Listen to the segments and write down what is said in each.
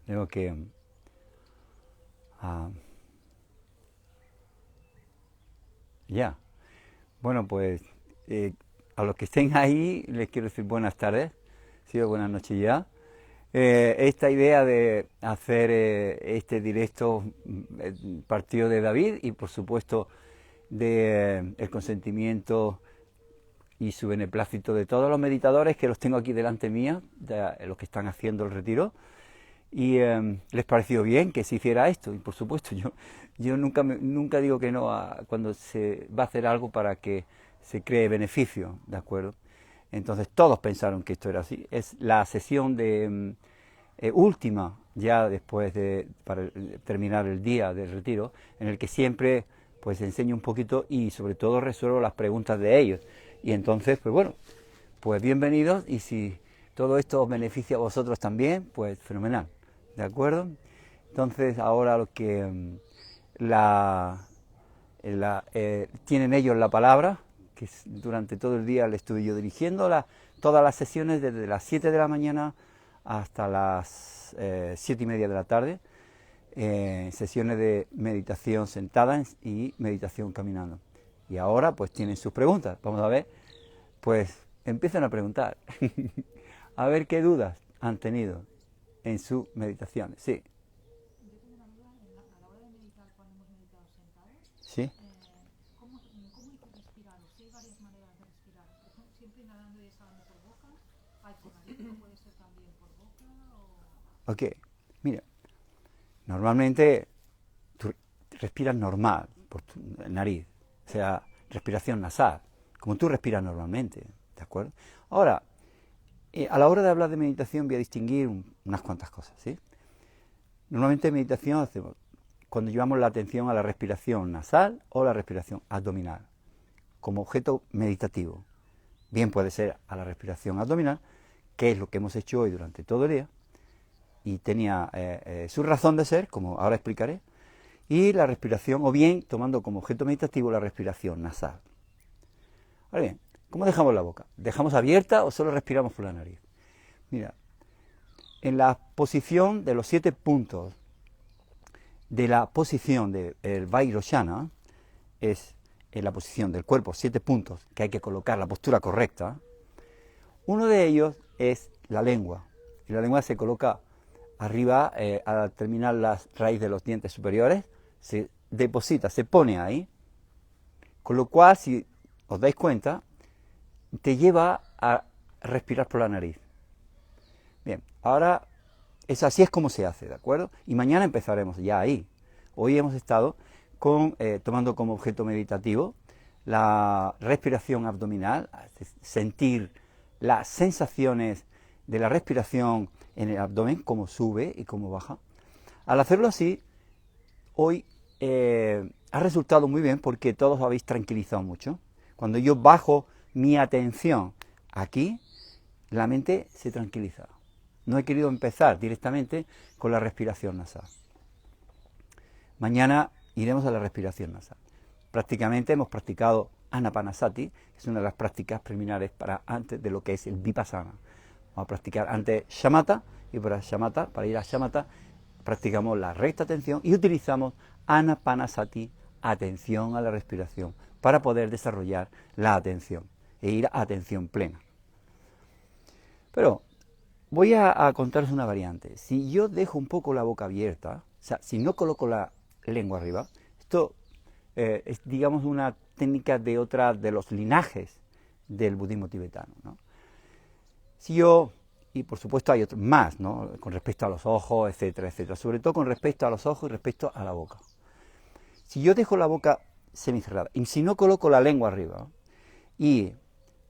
Tengo que... ya. Bueno, pues a los que estén ahí les quiero decir buenas tardes, sí, buenas noches ya. Esta idea de hacer este directo partió de David y por supuesto de el consentimiento y su beneplácito de todos los meditadores que los tengo aquí delante mía, de los que están haciendo el retiro, y les pareció bien que se hiciera esto. Y por supuesto yo nunca digo que no cuando se va a hacer algo para que se cree beneficio, ¿de acuerdo? Entonces todos pensaron que esto era así. Es la sesión de última, ya después para terminar el día del retiro, en el que siempre pues enseño un poquito y sobre todo resuelvo las preguntas de ellos. Y entonces, pues bueno, pues bienvenidos, y si todo esto os beneficia a vosotros también, pues fenomenal, ¿de acuerdo? Entonces ahora lo que tienen ellos la palabra, que durante todo el día le estuve yo dirigiendo todas las sesiones desde las 7 de la mañana hasta las 7:30 de la tarde, sesiones de meditación sentada y meditación caminando. Y ahora pues tienen sus preguntas, vamos a ver, pues empiezan a preguntar, a ver qué dudas han tenido en sus meditaciones. Sí. Yo tengo una duda a la hora de meditar, cuando hemos meditado sentados, Sí. ¿cómo hay que respirar? O si hay varias maneras de respirar. Por ejemplo, siempre inhalando y exhalando por boca, hay por nariz, o puede ser también por boca, o... Ok, mira, normalmente tú respiras normal por tu nariz, o sea, respiración nasal, como tú respiras normalmente, ¿de acuerdo? Ahora, a la hora de hablar de meditación voy a distinguir unas cuantas cosas, ¿sí? Normalmente en meditación hacemos cuando llevamos la atención a la respiración nasal o la respiración abdominal, como objeto meditativo. Bien puede ser a la respiración abdominal, que es lo que hemos hecho hoy durante todo el día, y tenía su razón de ser, como ahora explicaré, y la respiración, o bien tomando como objeto meditativo la respiración nasal. Ahora bien, ¿cómo dejamos la boca? ¿Dejamos abierta o solo respiramos por la nariz? Mira, en la posición de los 7 puntos de la posición del Vairochana, es en la posición del cuerpo, 7 puntos que hay que colocar la postura correcta. Uno de ellos es la lengua, y la lengua se coloca arriba, al terminar la raíz de los dientes superiores, se deposita, se pone ahí, con lo cual, si os dais cuenta, te lleva a respirar por la nariz. Bien, ahora así es como se hace, ¿de acuerdo? Y mañana empezaremos ya ahí. Hoy hemos estado tomando como objeto meditativo la respiración abdominal, sentir las sensaciones de la respiración en el abdomen, cómo sube y cómo baja. Al hacerlo así, hoy ha resultado muy bien porque todos habéis tranquilizado mucho. Cuando yo bajo mi atención aquí, la mente se tranquiliza. No he querido empezar directamente con la respiración nasal. Mañana iremos a la respiración nasal. Prácticamente hemos practicado Anapanasati, que es una de las prácticas preliminares para antes de lo que es el Vipassana. Vamos a practicar antes Shamatha, y para ir a Shamatha, practicamos la recta atención y utilizamos Anapanasati, atención a la respiración, para poder desarrollar la atención e ir a atención plena. Pero voy a contaros una variante. Si yo dejo un poco la boca abierta, o sea, si no coloco la lengua arriba, esto es, digamos, una técnica de otra de los linajes del budismo tibetano, ¿no? Si yo, y por supuesto hay otros más, ¿no? Con respecto a los ojos, etcétera, etcétera, sobre todo con respecto a los ojos y respecto a la boca. Si yo dejo la boca semicerrada y si no coloco la lengua arriba y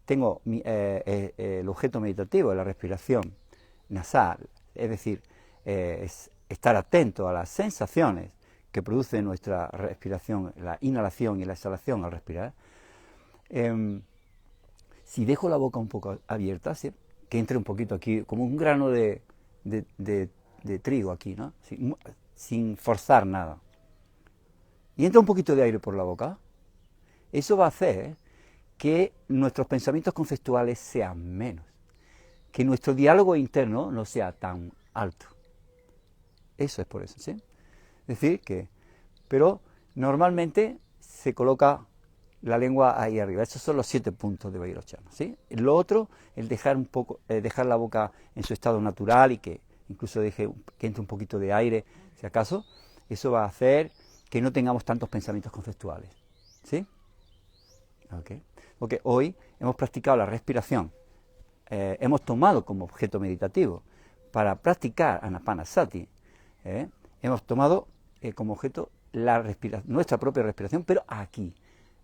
tengo el objeto meditativo de la respiración nasal, es decir, es estar atento a las sensaciones que produce nuestra respiración, la inhalación y la exhalación al respirar, si dejo la boca un poco abierta, ¿sí? Que entre un poquito aquí, como un grano de trigo aquí, ¿no? Sin forzar nada, y entra un poquito de aire por la boca, eso va a hacer que nuestros pensamientos conceptuales sean menos, que nuestro diálogo interno no sea tan alto. Eso es por eso, ¿sí? Es decir, pero normalmente se coloca la lengua ahí arriba. Esos son los 7 puntos de Vairochana, ¿sí? Lo otro, el dejar la boca en su estado natural y que incluso deje que entre un poquito de aire, si acaso, eso va a hacer que no tengamos tantos pensamientos conceptuales, ¿sí? Okay. Porque hoy hemos practicado la respiración, hemos tomado como objeto meditativo para practicar Anapanasati, hemos tomado como objeto nuestra propia respiración, pero aquí,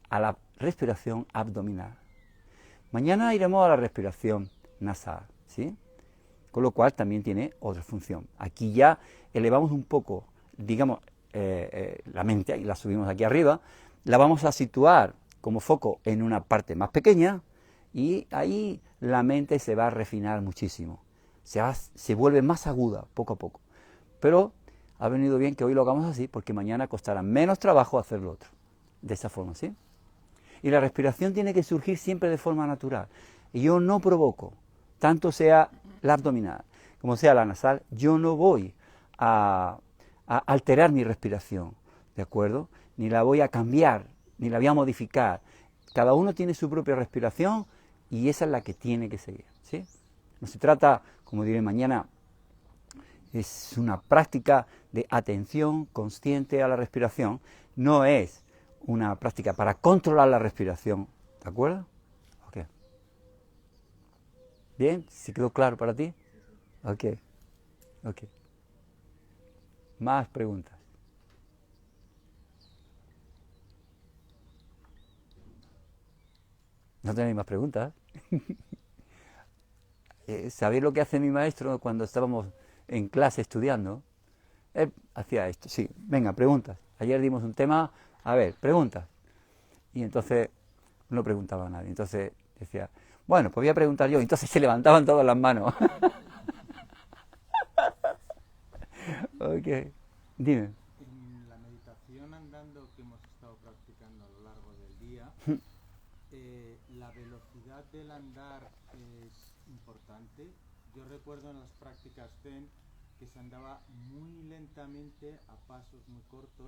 a la respiración abdominal. Mañana iremos a la respiración nasal, ¿sí? Con lo cual también tiene otra función. Aquí ya elevamos un poco, digamos, la mente y la subimos aquí arriba, la vamos a situar como foco en una parte más pequeña y ahí la mente se va a refinar muchísimo. Se vuelve más aguda poco a poco. Pero ha venido bien que hoy lo hagamos así porque mañana costará menos trabajo hacerlo otro. De esa forma, ¿sí? Y la respiración tiene que surgir siempre de forma natural. Y yo no provoco, tanto sea la abdominal como sea la nasal, yo no voy a alterar mi respiración, ¿de acuerdo? Ni la voy a cambiar, ni la voy a modificar. Cada uno tiene su propia respiración y esa es la que tiene que seguir, ¿sí? No se trata, como diré mañana, es una práctica de atención consciente a la respiración, no es una práctica para controlar la respiración, ¿de acuerdo? Ok. ¿Bien? ¿Se quedó claro para ti? Ok. Ok. Más preguntas. ¿No tenéis más preguntas? ¿Sabéis lo que hace mi maestro cuando estábamos en clase estudiando? Él hacía esto, sí. Venga, preguntas. Ayer dimos un tema, a ver, preguntas. Y entonces no preguntaba a nadie. Entonces decía, bueno, pues voy a preguntar yo. Entonces se levantaban todas las manos. Ok, dime. En la meditación andando que hemos estado practicando a lo largo del día, la velocidad del andar es importante. Yo recuerdo en las prácticas Zen que se andaba muy lentamente a pasos muy cortos,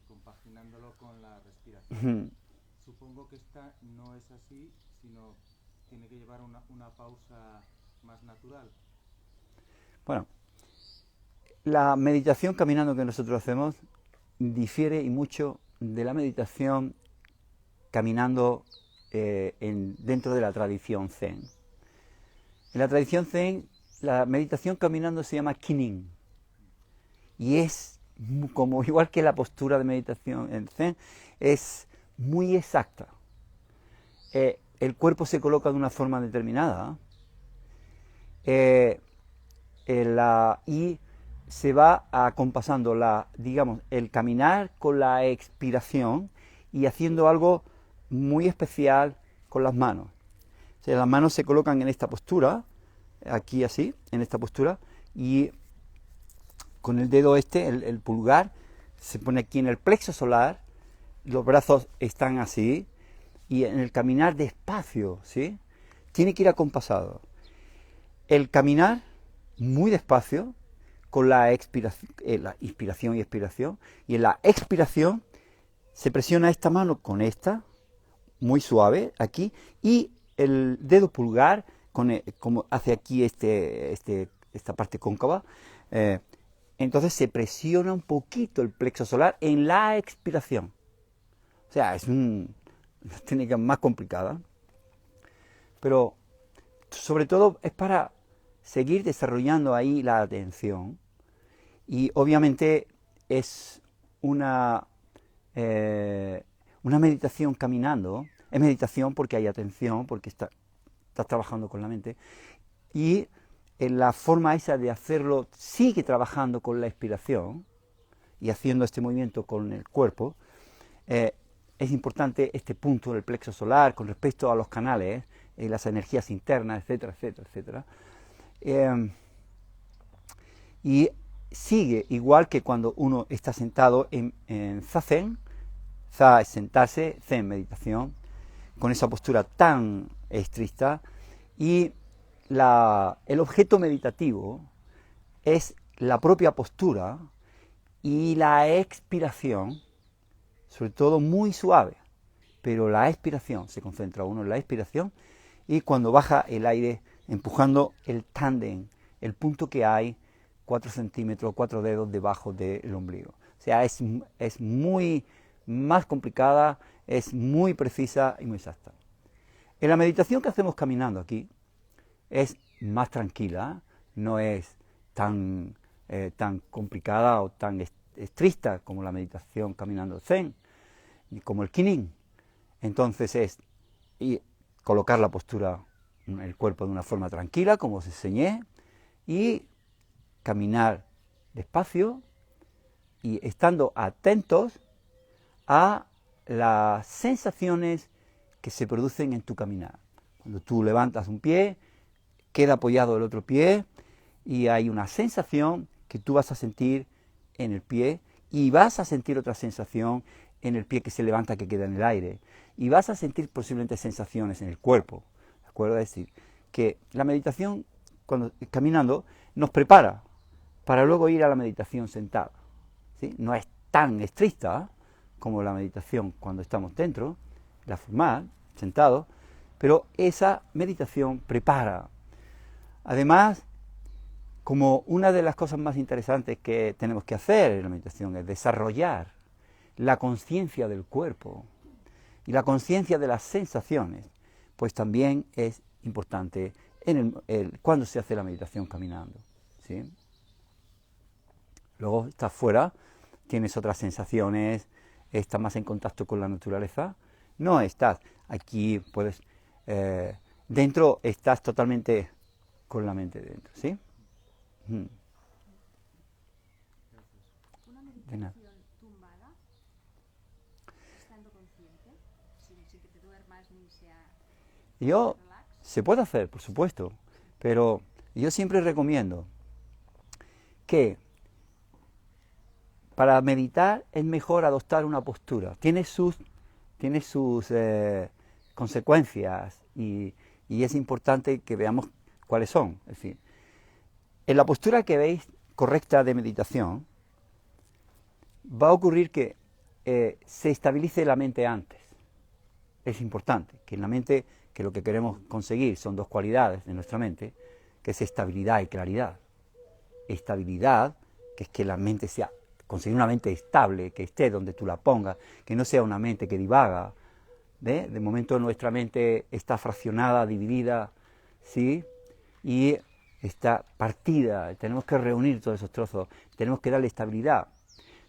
compaginándolo con la respiración. Supongo que esta no es así, sino tiene que llevar una pausa más natural. Bueno, la meditación caminando que nosotros hacemos difiere y mucho de la meditación caminando dentro de la tradición Zen. En la tradición Zen, la meditación caminando se llama Kinin y es como igual que la postura de meditación en Zen, es muy exacta. El cuerpo se coloca de una forma determinada y se va acompasando digamos, el caminar con la expiración y haciendo algo muy especial con las manos. O sea, las manos se colocan en esta postura, aquí así, en esta postura, y con el dedo el pulgar, se pone aquí en el plexo solar, los brazos están así, y en el caminar despacio, ¿sí? Tiene que ir acompasado. El caminar muy despacio, con la inspiración y expiración, y en la expiración se presiona esta mano con esta, muy suave, aquí, y el dedo pulgar, como hace aquí esta parte cóncava, entonces se presiona un poquito el plexo solar en la expiración. O sea, es una técnica más complicada, pero sobre todo es para seguir desarrollando ahí la atención y obviamente es una meditación caminando, es meditación porque hay atención, porque estás trabajando con la mente y en la forma esa de hacerlo sigue trabajando con la expiración y haciendo este movimiento con el cuerpo. Es importante este punto del plexo solar con respecto a los canales, las energías internas, etcétera, etcétera, etcétera. Y sigue igual que cuando uno está sentado en zazen. Za es sentarse, zen meditación, con esa postura tan estricta. Y el objeto meditativo es la propia postura y la expiración, sobre todo muy suave, pero la expiración, se concentra uno en la expiración y cuando baja el aire empujando el tándem, el punto que hay 4 centímetros, 4 dedos debajo del ombligo. O sea, es muy más complicada, es muy precisa y muy exacta. En la meditación que hacemos caminando aquí es más tranquila, no es tan complicada o tan estricta como la meditación caminando zen, ni como el Qigong. Entonces es colocar la postura, el cuerpo de una forma tranquila, como os enseñé, y caminar despacio y estando atentos a las sensaciones que se producen en tu caminar. Cuando tú levantas un pie, queda apoyado el otro pie y hay una sensación que tú vas a sentir en el pie y vas a sentir otra sensación en el pie que se levanta, que queda en el aire, y vas a sentir posiblemente sensaciones en el cuerpo, ¿de acuerdo? Es decir, que la meditación, cuando caminando, nos prepara para luego ir a la meditación sentada, ¿sí? No es tan estricta como la meditación cuando estamos dentro, la formal, sentado, pero esa meditación prepara. Además, como una de las cosas más interesantes que tenemos que hacer en la meditación es desarrollar la conciencia del cuerpo y la conciencia de las sensaciones, pues también es importante cuando se hace la meditación caminando, ¿sí? Luego estás fuera, tienes otras sensaciones, estás más en contacto con la naturaleza, no estás aquí, puedes, dentro estás totalmente con la mente dentro, ¿sí? Una De nada. meditación tumbada, estando consciente, sin que te duermas ni sea relax. Se puede hacer, por supuesto, pero yo siempre recomiendo que para meditar es mejor adoptar una postura. Tiene sus consecuencias y es importante que veamos cuáles son. Es decir, en la postura que veis correcta de meditación, va a ocurrir que se estabilice la mente antes. Es importante que en la mente, que lo que queremos conseguir son dos cualidades de nuestra mente, que es estabilidad y claridad. Estabilidad, que es que la mente sea, conseguir una mente estable, que esté donde tú la pongas, que no sea una mente que divaga. ¿Ve? De momento nuestra mente está fraccionada, dividida, ¿sí? Y está partida, tenemos que reunir todos esos trozos, tenemos que darle estabilidad.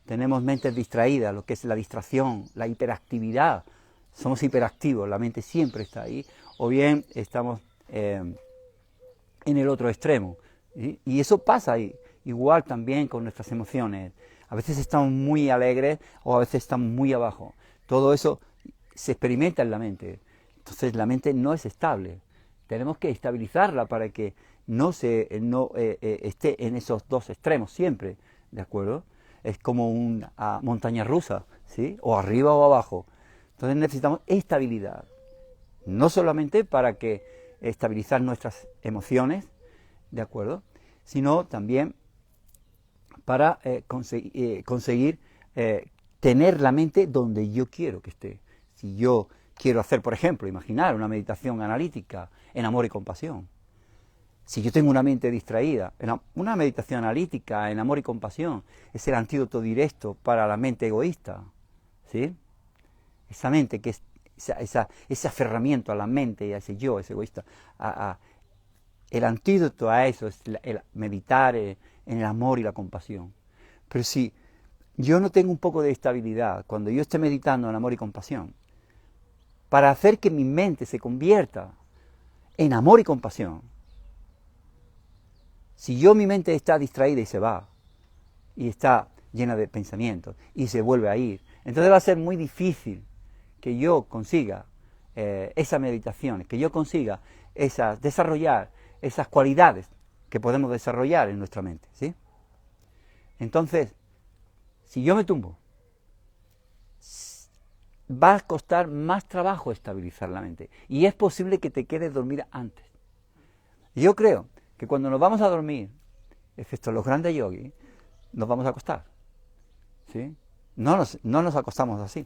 Tenemos mentes distraídas, lo que es la distracción, la hiperactividad. Somos hiperactivos, la mente siempre está ahí, o bien estamos en el otro extremo. ¿Sí? Y eso pasa igual también con nuestras emociones. A veces estamos muy alegres o a veces estamos muy abajo. Todo eso se experimenta en la mente. Entonces la mente no es estable. Tenemos que estabilizarla para que no esté en esos dos extremos siempre, ¿de acuerdo? Es como una montaña rusa, ¿sí? O arriba o abajo. Entonces necesitamos estabilidad. No solamente para estabilizar nuestras emociones, ¿de acuerdo? Sino también para conseguir tener la mente donde yo quiero que esté. Si yo quiero hacer, por ejemplo, imaginar una meditación analítica en amor y compasión. Si yo tengo una mente distraída, una meditación analítica en amor y compasión es el antídoto directo para la mente egoísta, ¿sí? Esa mente que es ese aferramiento a la mente y a ese yo, ese egoísta. El antídoto a eso es el meditar en el amor y la compasión. Pero si yo no tengo un poco de estabilidad cuando yo esté meditando en amor y compasión, para hacer que mi mente se convierta en amor y compasión, si mi mente está distraída y se va, y está llena de pensamientos, y se vuelve a ir, entonces va a ser muy difícil que yo consiga esas meditaciones, que yo consiga desarrollar esas cualidades que podemos desarrollar en nuestra mente, ¿sí? Entonces, si yo me tumbo, va a costar más trabajo estabilizar la mente, y es posible que te quedes dormida antes. Yo creo que cuando nos vamos a dormir, excepto los grandes yogis, nos vamos a acostar. ¿Sí? No nos acostamos así,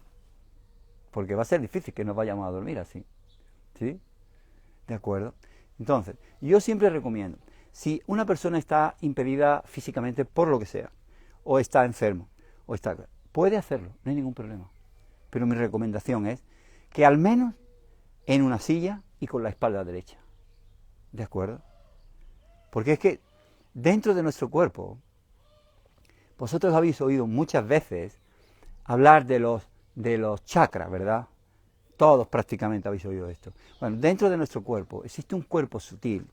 porque va a ser difícil que nos vayamos a dormir así. ¿Sí? ¿De acuerdo? Entonces, yo siempre recomiendo, si una persona está impedida físicamente por lo que sea, o está enfermo, puede hacerlo, no hay ningún problema. Pero mi recomendación es que al menos en una silla y con la espalda derecha. ¿De acuerdo? Porque es que dentro de nuestro cuerpo, vosotros habéis oído muchas veces hablar de los chakras, ¿verdad? Todos prácticamente habéis oído esto. Bueno, dentro de nuestro cuerpo existe un cuerpo sutil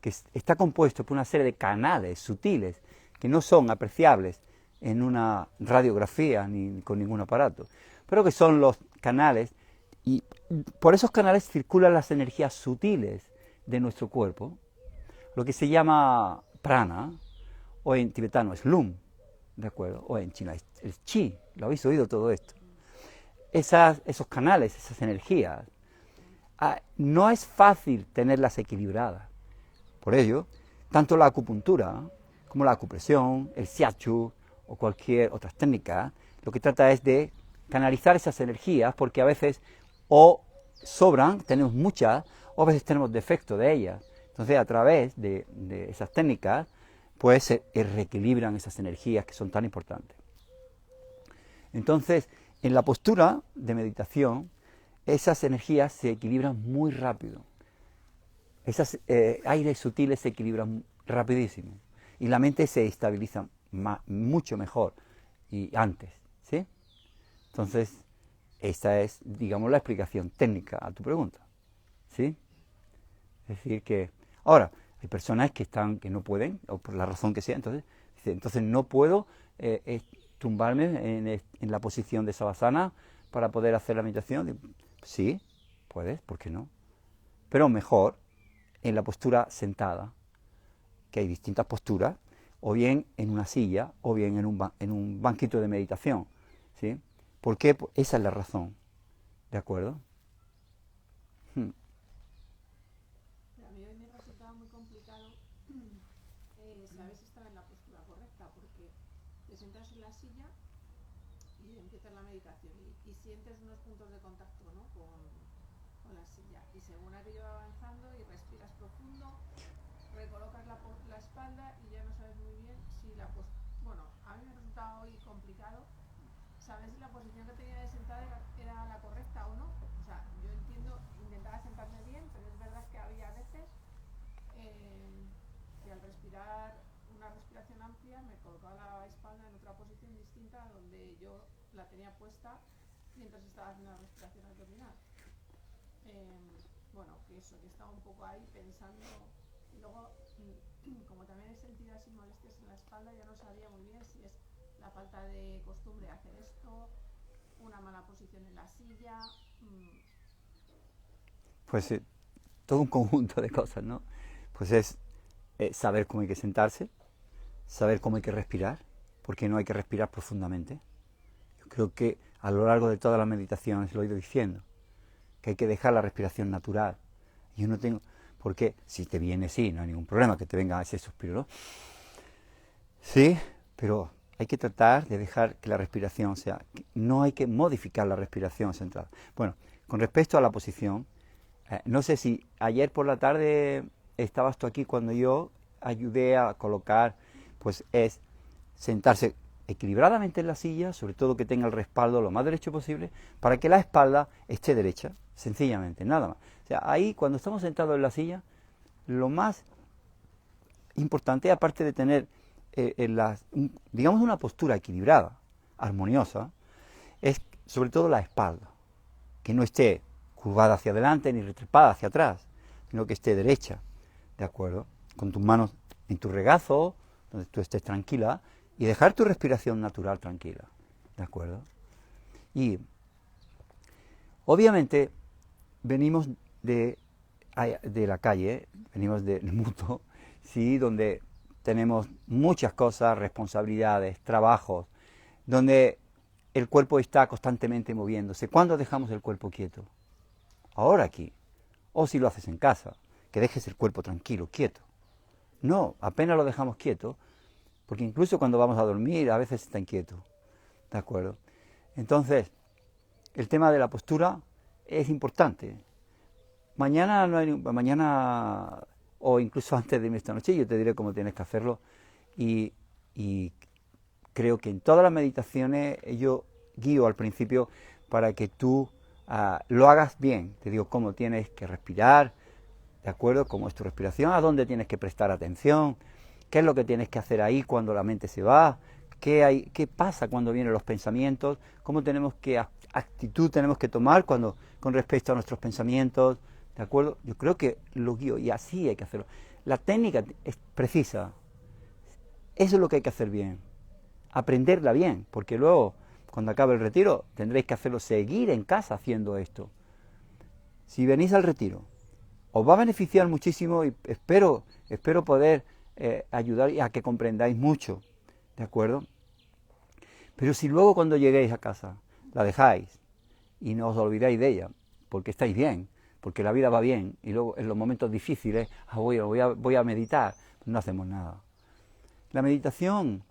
que está compuesto por una serie de canales sutiles que no son apreciables en una radiografía ni con ningún aparato, pero que son los canales, y por esos canales circulan las energías sutiles de nuestro cuerpo, lo que se llama prana, o en tibetano es lum, ¿de acuerdo? O en chino es chi, lo habéis oído todo esto. Esos canales, esas energías, no es fácil tenerlas equilibradas. Por ello, tanto la acupuntura como la acupresión, el shiatsu o cualquier otra técnica, lo que trata es de canalizar esas energías, porque a veces o sobran, tenemos muchas, o a veces tenemos defecto de ellas. Entonces, a través de esas técnicas, pues se reequilibran esas energías que son tan importantes. Entonces, en la postura de meditación, esas energías se equilibran muy rápido. Esos aires sutiles se equilibran rapidísimo. Y la mente se estabiliza mucho mejor y antes, ¿sí? Entonces, esta es, digamos, la explicación técnica a tu pregunta, ¿sí? Es decir que, ahora, hay personas que no pueden, o por la razón que sea, entonces no puedo tumbarme en la posición de Savasana para poder hacer la meditación. Sí, puedes, ¿por qué no? Pero mejor en la postura sentada, que hay distintas posturas, o bien en una silla, o bien en un banquito de meditación, ¿sí? ¿Por qué? Esa es la razón, ¿de acuerdo? A mí hoy me resultaba muy complicado saber si estaba en la postura correcta, porque te sientas en la silla y empiezas la meditación y sientes unos puntos de contacto, ¿no? con la silla, y según aquello va avanzando y respiras profundo, recolocas la espalda y ya no sabes muy bien si bueno, a mí me resultaba hoy complicado saber si la posición que tenía de sentada era la correcta o no. O sea, yo intentaba sentarme bien, pero es verdad que había veces que al respirar una respiración amplia me colocaba la espalda en otra posición distinta a donde yo la tenía puesta mientras estaba haciendo la respiración abdominal. Bueno, que estaba un poco ahí pensando, y luego como también he sentido así molestias en la espalda, ya no sabía muy bien si es la falta de costumbre de hacer esto, una mala posición en la silla. Pues todo un conjunto de cosas, ¿no? Pues es saber cómo hay que sentarse, saber cómo hay que respirar, porque no hay que respirar profundamente. Yo creo que a lo largo de todas las meditaciones lo he ido diciendo, que hay que dejar la respiración natural. Yo no tengo, porque si te viene, sí, no hay ningún problema que te venga ese suspiro, ¿no? Sí, pero hay que tratar de dejar que la respiración sea, no hay que modificar la respiración centrada. Bueno, con respecto a la posición, no sé si ayer por la tarde estabas tú aquí cuando yo ayudé a colocar, pues es sentarse equilibradamente en la silla, sobre todo que tenga el respaldo lo más derecho posible, para que la espalda esté derecha, sencillamente, nada más. O sea, ahí cuando estamos sentados en la silla, lo más importante, aparte de tener digamos una postura equilibrada, armoniosa, es sobre todo la espalda, que no esté curvada hacia adelante ni retrepada hacia atrás, sino que esté derecha, ¿de acuerdo? Con tus manos en tu regazo, donde tú estés tranquila, y dejar tu respiración natural tranquila, ¿de acuerdo? Y obviamente venimos de la calle, venimos del mundo, ¿sí? Donde tenemos muchas cosas, responsabilidades, trabajos, donde el cuerpo está constantemente moviéndose. ¿Cuándo dejamos el cuerpo quieto? Ahora aquí. O si lo haces en casa, que dejes el cuerpo tranquilo, quieto. No, apenas lo dejamos quieto, porque incluso cuando vamos a dormir a veces está inquieto, ¿de acuerdo? Entonces, el tema de la postura es importante. Mañana o incluso antes de irme esta noche yo te diré cómo tienes que hacerlo, y creo que en todas las meditaciones yo guío al principio para que tú lo hagas bien. Te digo cómo tienes que respirar, ¿de acuerdo? Cómo es tu respiración, a dónde tienes que prestar atención, qué es lo que tienes que hacer ahí cuando la mente se va, qué pasa cuando vienen los pensamientos, qué actitud tenemos que tomar con respecto a nuestros pensamientos, ¿de acuerdo? Yo creo que lo guío y así hay que hacerlo. La técnica es precisa, eso es lo que hay que hacer bien, aprenderla bien, porque luego, cuando acabe el retiro, tendréis que hacerlo, seguir en casa haciendo esto. Si venís al retiro, os va a beneficiar muchísimo y espero poder ayudar a que comprendáis mucho, ¿de acuerdo? Pero si luego cuando lleguéis a casa la dejáis y no os olvidáis de ella, porque estáis bien, porque la vida va bien, y luego en los momentos difíciles voy a meditar, no hacemos nada. La meditación,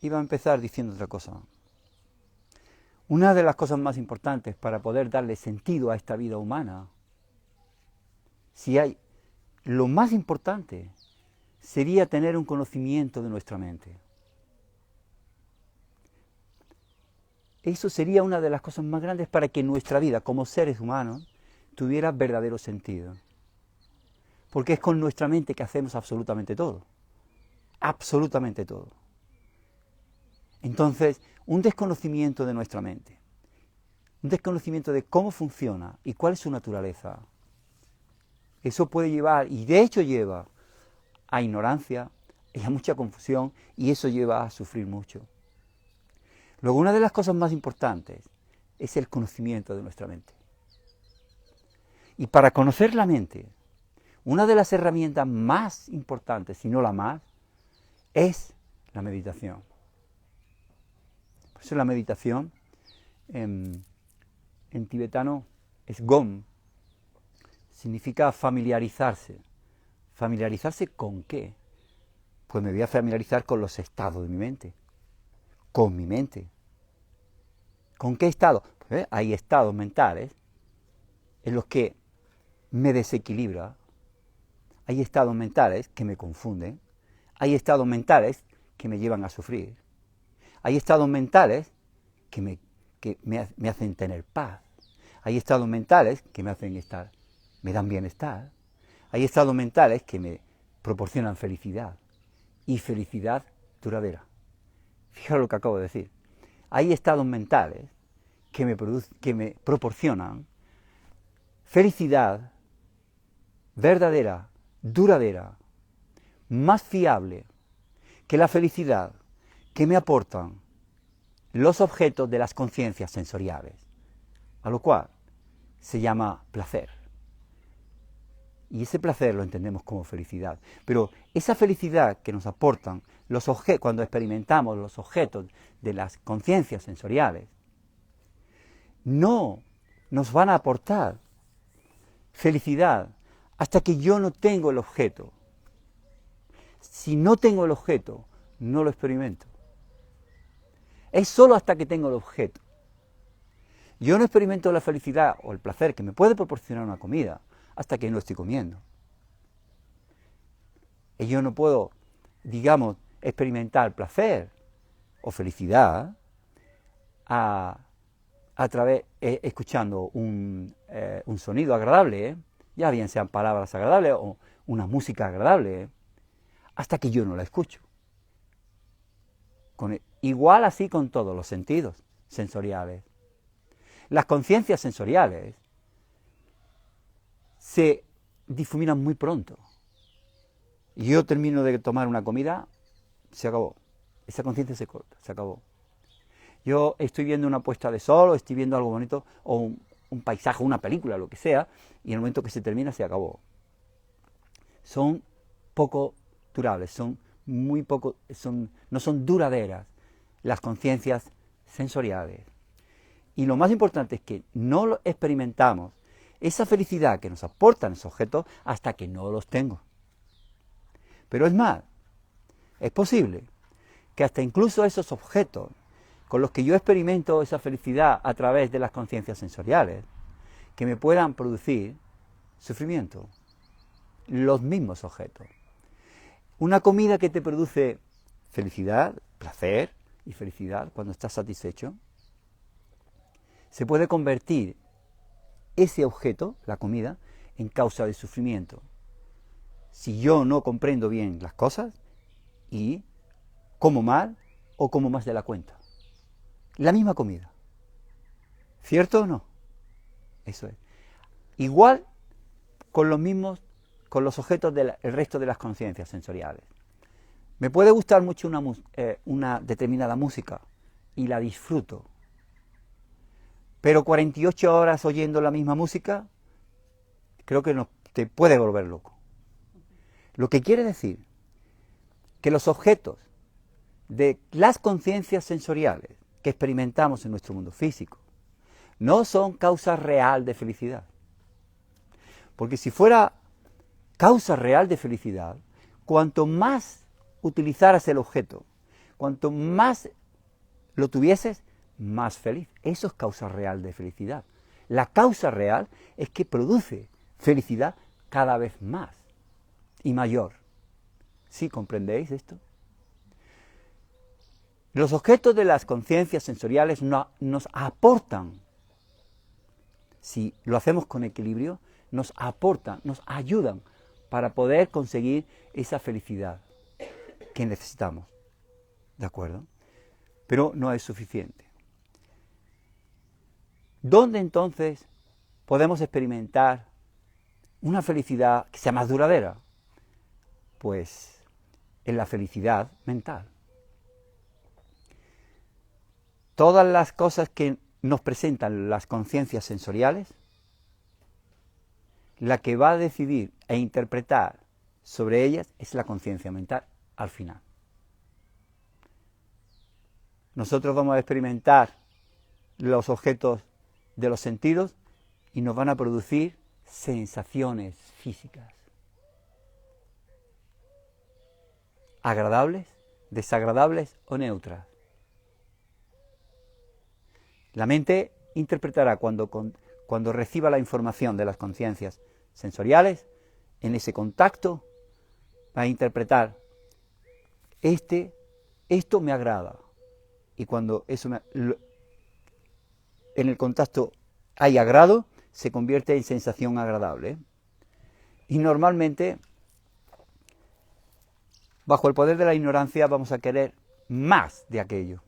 iba a empezar diciendo otra cosa. Una de las cosas más importantes para poder darle sentido a esta vida humana, lo más importante sería tener un conocimiento de nuestra mente. Eso sería una de las cosas más grandes para que nuestra vida como seres humanos tuviera verdadero sentido. Porque es con nuestra mente que hacemos absolutamente todo. Absolutamente todo. Entonces, un desconocimiento de nuestra mente, un desconocimiento de cómo funciona y cuál es su naturaleza, eso puede llevar, y de hecho lleva, a ignorancia y a mucha confusión, y eso lleva a sufrir mucho. Luego, una de las cosas más importantes es el conocimiento de nuestra mente. Y para conocer la mente, una de las herramientas más importantes, si no la más, es la meditación. Por eso la meditación en tibetano es gom, significa familiarizarse. ¿Familiarizarse con qué? Pues me voy a familiarizar con los estados de mi mente, con mi mente. ¿Con qué estado? Pues, hay estados mentales en los que me desequilibra, hay estados mentales que me confunden, hay estados mentales que me llevan a sufrir, hay estados mentales que me hacen tener paz, hay estados mentales que me dan bienestar, hay estados mentales que me proporcionan felicidad, y felicidad duradera. Fijaros lo que acabo de decir. Hay estados mentales que me proporcionan felicidad verdadera, duradera, más fiable que la felicidad que me aportan los objetos de las conciencias sensoriales, a lo cual se llama placer. Y ese placer lo entendemos como felicidad. Pero esa felicidad que nos aportan los objetos, cuando experimentamos los objetos de las conciencias sensoriales, no nos van a aportar felicidad hasta que yo no tengo el objeto. Si no tengo el objeto, no lo experimento. Es solo hasta que tengo el objeto. Yo no experimento la felicidad o el placer que me puede proporcionar una comida hasta que no estoy comiendo. Y yo no puedo, digamos, experimentar placer o felicidad a través, escuchando un sonido agradable, ya bien sean palabras agradables o una música agradable, hasta que yo no la escucho. Igual así con todos los sentidos sensoriales. Las conciencias sensoriales se difuminan muy pronto. Yo termino de tomar una comida, se acabó. Esa conciencia se corta, se acabó. Yo estoy viendo una puesta de sol, o estoy viendo algo bonito, o un paisaje, una película, lo que sea, y en el momento que se termina, se acabó. Son poco durables, no son duraderas las conciencias sensoriales. Y lo más importante es que no lo experimentamos esa felicidad que nos aportan esos objetos hasta que no los tengo. Pero es más, es posible que hasta incluso esos objetos con los que yo experimento esa felicidad a través de las conciencias sensoriales, que me puedan producir sufrimiento. Los mismos objetos. Una comida que te produce felicidad, placer y felicidad cuando estás satisfecho, se puede convertir ese objeto, la comida, en causa de sufrimiento. Si yo no comprendo bien las cosas y como mal o como más de la cuenta. La misma comida. ¿Cierto o no? Eso es. Igual con los mismos, con los objetos del resto de las conciencias sensoriales. Me puede gustar mucho una determinada música y la disfruto. Pero 48 horas oyendo la misma música, creo que no, te puede volver loco. Lo que quiere decir que los objetos de las conciencias sensoriales que experimentamos en nuestro mundo físico no son causa real de felicidad. Porque si fuera causa real de felicidad, cuanto más utilizaras el objeto, cuanto más lo tuvieses, más feliz. Eso es causa real de felicidad. La causa real es que produce felicidad cada vez más y mayor. ¿Sí comprendéis esto? Los objetos de las conciencias sensoriales nos aportan, si lo hacemos con equilibrio, nos aportan, nos ayudan para poder conseguir esa felicidad que necesitamos. ¿De acuerdo? Pero no es suficiente. ¿Dónde entonces podemos experimentar una felicidad que sea más duradera? Pues en la felicidad mental. Todas las cosas que nos presentan las conciencias sensoriales, la que va a decidir e interpretar sobre ellas es la conciencia mental al final. Nosotros vamos a experimentar los objetos de los sentidos y nos van a producir sensaciones físicas. Agradables, desagradables o neutras. La mente interpretará cuando reciba la información de las conciencias sensoriales, en ese contacto, va a interpretar, esto me agrada. Y cuando en el contacto hay agrado, se convierte en sensación agradable. Y normalmente, bajo el poder de la ignorancia, vamos a querer más de aquello.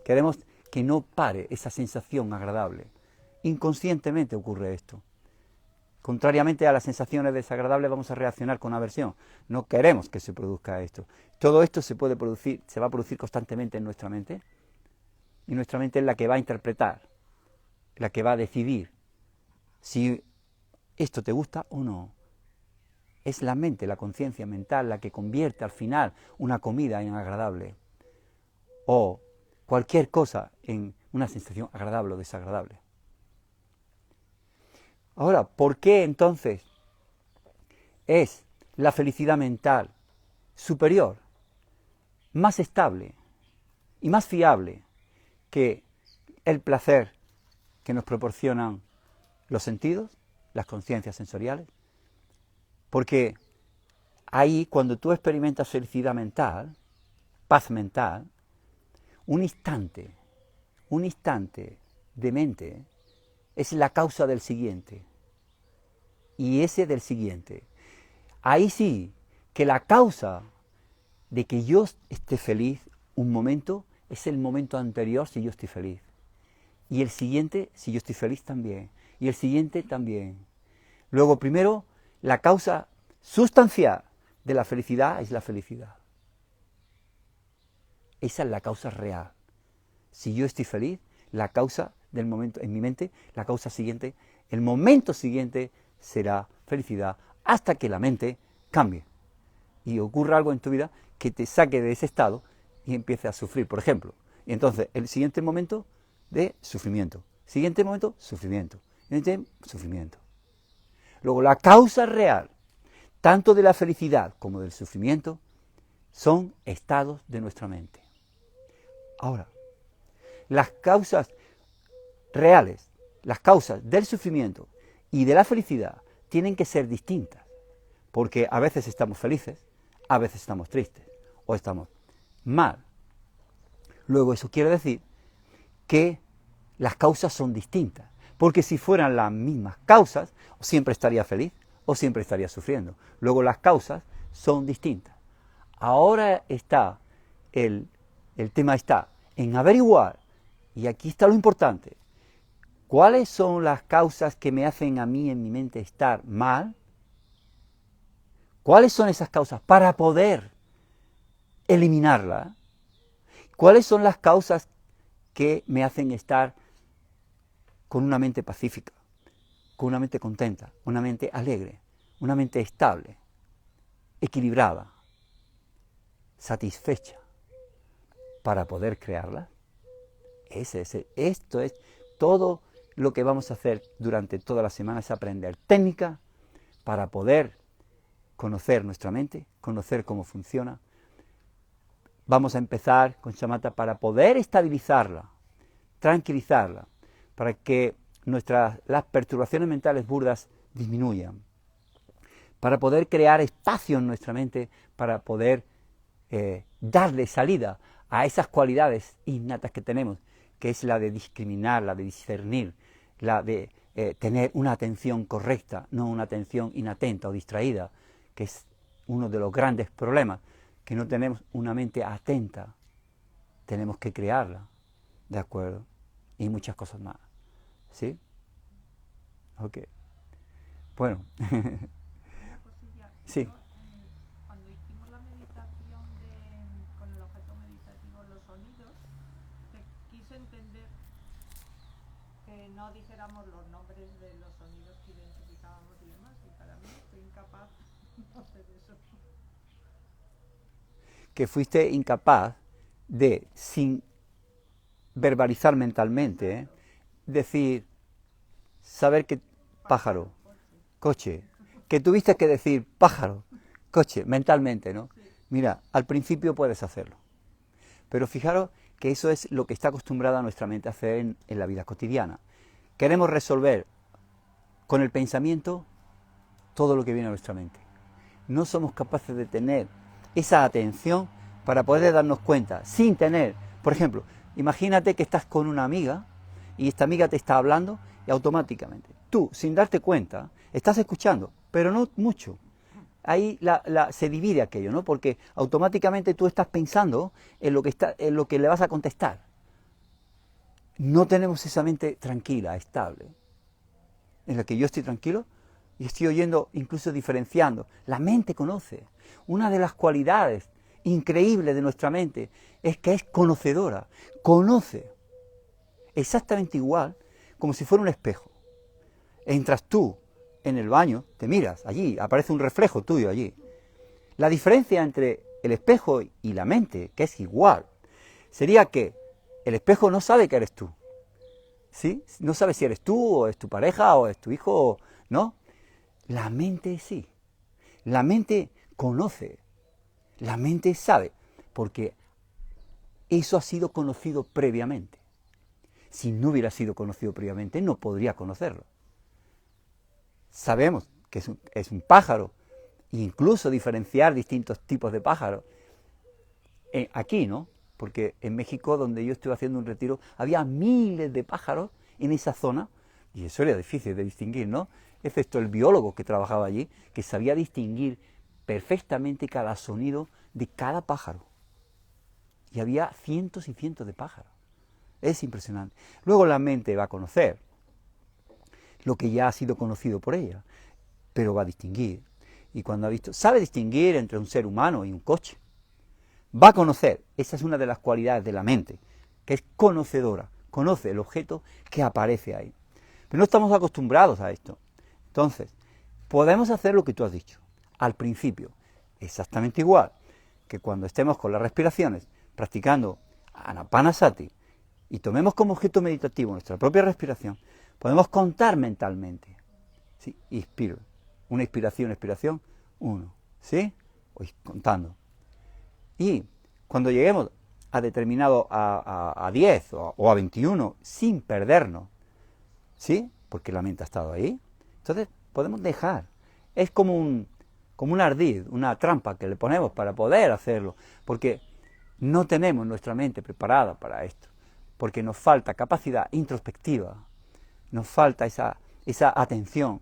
Queremos que no pare esa sensación agradable. Inconscientemente ocurre esto. Contrariamente a las sensaciones desagradables, vamos a reaccionar con aversión. No queremos que se produzca esto. Todo esto se va a producir constantemente en nuestra mente. Y nuestra mente es la que va a interpretar, la que va a decidir si esto te gusta o no. Es la mente, la conciencia mental, la que convierte al final una comida en agradable. O cualquier cosa en una sensación agradable o desagradable. Ahora, ¿por qué entonces es la felicidad mental superior, más estable y más fiable que el placer que nos proporcionan los sentidos, las conciencias sensoriales? Porque ahí, cuando tú experimentas felicidad mental, paz mental, un instante de mente es la causa del siguiente. Y ese del siguiente. Ahí sí, que la causa de que yo esté feliz un momento es el momento anterior si yo estoy feliz. Y el siguiente si yo estoy feliz también. Y el siguiente también. Luego, primero, la causa sustancial de la felicidad es la felicidad. Esa es la causa real. Si yo estoy feliz, la causa del momento, en mi mente, la causa siguiente, el momento siguiente será felicidad, hasta que la mente cambie y ocurra algo en tu vida que te saque de ese estado y empiece a sufrir, por ejemplo. Y entonces, el siguiente momento de sufrimiento, siguiente momento, sufrimiento, siguiente, sufrimiento. Luego, la causa real, tanto de la felicidad como del sufrimiento, son estados de nuestra mente. Ahora, las causas reales, las causas del sufrimiento y de la felicidad tienen que ser distintas, porque a veces estamos felices, a veces estamos tristes o estamos mal. Luego eso quiere decir que las causas son distintas, porque si fueran las mismas causas, o siempre estaría feliz o siempre estaría sufriendo. Luego las causas son distintas. Ahora está, el tema está en averiguar, y aquí está lo importante, ¿cuáles son las causas que me hacen a mí en mi mente estar mal? ¿Cuáles son esas causas para poder eliminarlas? ¿Cuáles son las causas que me hacen estar con una mente pacífica, con una mente contenta, una mente alegre, una mente estable, equilibrada, satisfecha, para poder crearlas? Esto es todo lo que vamos a hacer durante toda la semana, es aprender técnica para poder conocer nuestra mente, conocer cómo funciona. Vamos a empezar con shamatha para poder estabilizarla, tranquilizarla, para que las perturbaciones mentales burdas disminuyan, para poder crear espacio en nuestra mente, para poder darle salida a esas cualidades innatas que tenemos, que es la de discriminar, la de discernir, la de tener una atención correcta, no una atención inatenta o distraída, que es uno de los grandes problemas, que no tenemos una mente atenta. Tenemos que crearla, ¿de acuerdo? Y muchas cosas más, ¿sí? Ok. Bueno. Una cosilla. Sí. Yo, cuando hicimos la meditación con el objeto meditativo, los sonidos, quise entender que no dijéramos los nombres de los sonidos que identificábamos y demás, y para mí soy incapaz de hacer eso. Que fuiste incapaz de, sin verbalizar mentalmente, decir, saber que pájaro, coche, que tuviste que decir pájaro, coche, mentalmente, ¿no? Mira, al principio puedes hacerlo, pero fijaros que eso es lo que está acostumbrada nuestra mente a hacer en la vida cotidiana. Queremos resolver con el pensamiento todo lo que viene a nuestra mente. No somos capaces de tener esa atención para poder darnos cuenta, sin tener, por ejemplo, imagínate que estás con una amiga y esta amiga te está hablando y automáticamente tú, sin darte cuenta, estás escuchando, pero no mucho. Ahí se divide aquello, ¿no? Porque automáticamente tú estás pensando en lo que le vas a contestar. No tenemos esa mente tranquila, estable, en la que yo estoy tranquilo y estoy oyendo, incluso diferenciando. La mente conoce. Una de las cualidades increíbles de nuestra mente es que es conocedora. Conoce exactamente igual como si fuera un espejo. Entras tú en el baño, te miras, allí aparece un reflejo tuyo allí. La diferencia entre el espejo y la mente, que es igual, sería que el espejo no sabe que eres tú. ¿Sí? No sabe si eres tú, o es tu pareja, o es tu hijo, ¿no? La mente sí. La mente conoce. La mente sabe, porque eso ha sido conocido previamente. Si no hubiera sido conocido previamente, no podría conocerlo. Sabemos que es un pájaro, incluso diferenciar distintos tipos de pájaros. Aquí, ¿no? Porque en México, donde yo estuve haciendo un retiro, había miles de pájaros en esa zona, y eso era difícil de distinguir, ¿no? Excepto el biólogo que trabajaba allí, que sabía distinguir perfectamente cada sonido de cada pájaro. Y había cientos y cientos de pájaros. Es impresionante. Luego la mente va a conocer lo que ya ha sido conocido por ella, pero va a distinguir. Y cuando ha visto, sabe distinguir entre un ser humano y un coche. Va a conocer, esa es una de las cualidades de la mente, que es conocedora, conoce el objeto que aparece ahí. Pero no estamos acostumbrados a esto. Entonces, podemos hacer lo que tú has dicho, al principio, exactamente igual que cuando estemos con las respiraciones, practicando Anapanasati, y tomemos como objeto meditativo nuestra propia respiración, podemos contar mentalmente. ¿Sí? Inspiro, una inspiración, expiración, 1, ¿sí? Voy contando. Y cuando lleguemos a determinado, a 10 o a 21, sin perdernos, ¿sí? Porque la mente ha estado ahí, entonces podemos dejar. Es como un ardid, una trampa que le ponemos para poder hacerlo, porque no tenemos nuestra mente preparada para esto, porque nos falta capacidad introspectiva, nos falta esa atención,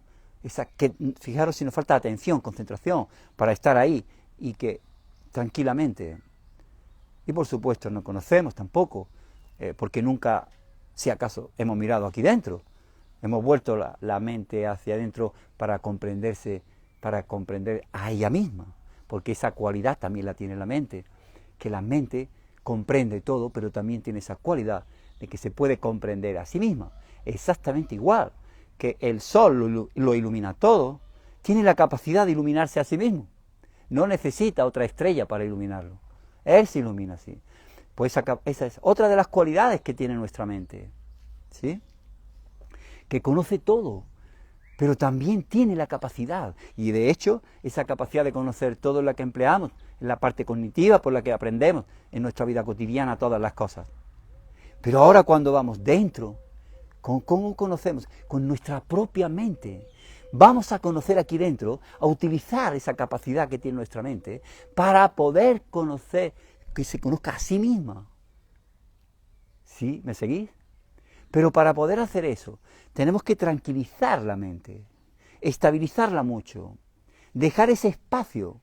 fijaros si nos falta atención, concentración, para estar ahí y que tranquilamente. Y por supuesto no conocemos tampoco, porque nunca, si acaso, hemos mirado aquí dentro, hemos vuelto la mente hacia adentro para comprender a ella misma, porque esa cualidad también la tiene la mente, que la mente comprende todo, pero también tiene esa cualidad de que se puede comprender a sí misma, exactamente igual que el sol lo ilumina todo, tiene la capacidad de iluminarse a sí mismo, no necesita otra estrella para iluminarlo, él se ilumina así. Pues esa es otra de las cualidades que tiene nuestra mente, ¿sí? Que conoce todo, pero también tiene la capacidad, y de hecho esa capacidad de conocer todo es la que empleamos en la parte cognitiva, por la que aprendemos en nuestra vida cotidiana todas las cosas. Pero ahora cuando vamos dentro, ¿cómo conocemos? Con nuestra propia mente. Vamos a conocer aquí dentro, a utilizar esa capacidad que tiene nuestra mente para poder conocer, que se conozca a sí misma. ¿Sí? ¿Me seguís? Pero para poder hacer eso, tenemos que tranquilizar la mente, estabilizarla mucho, dejar ese espacio,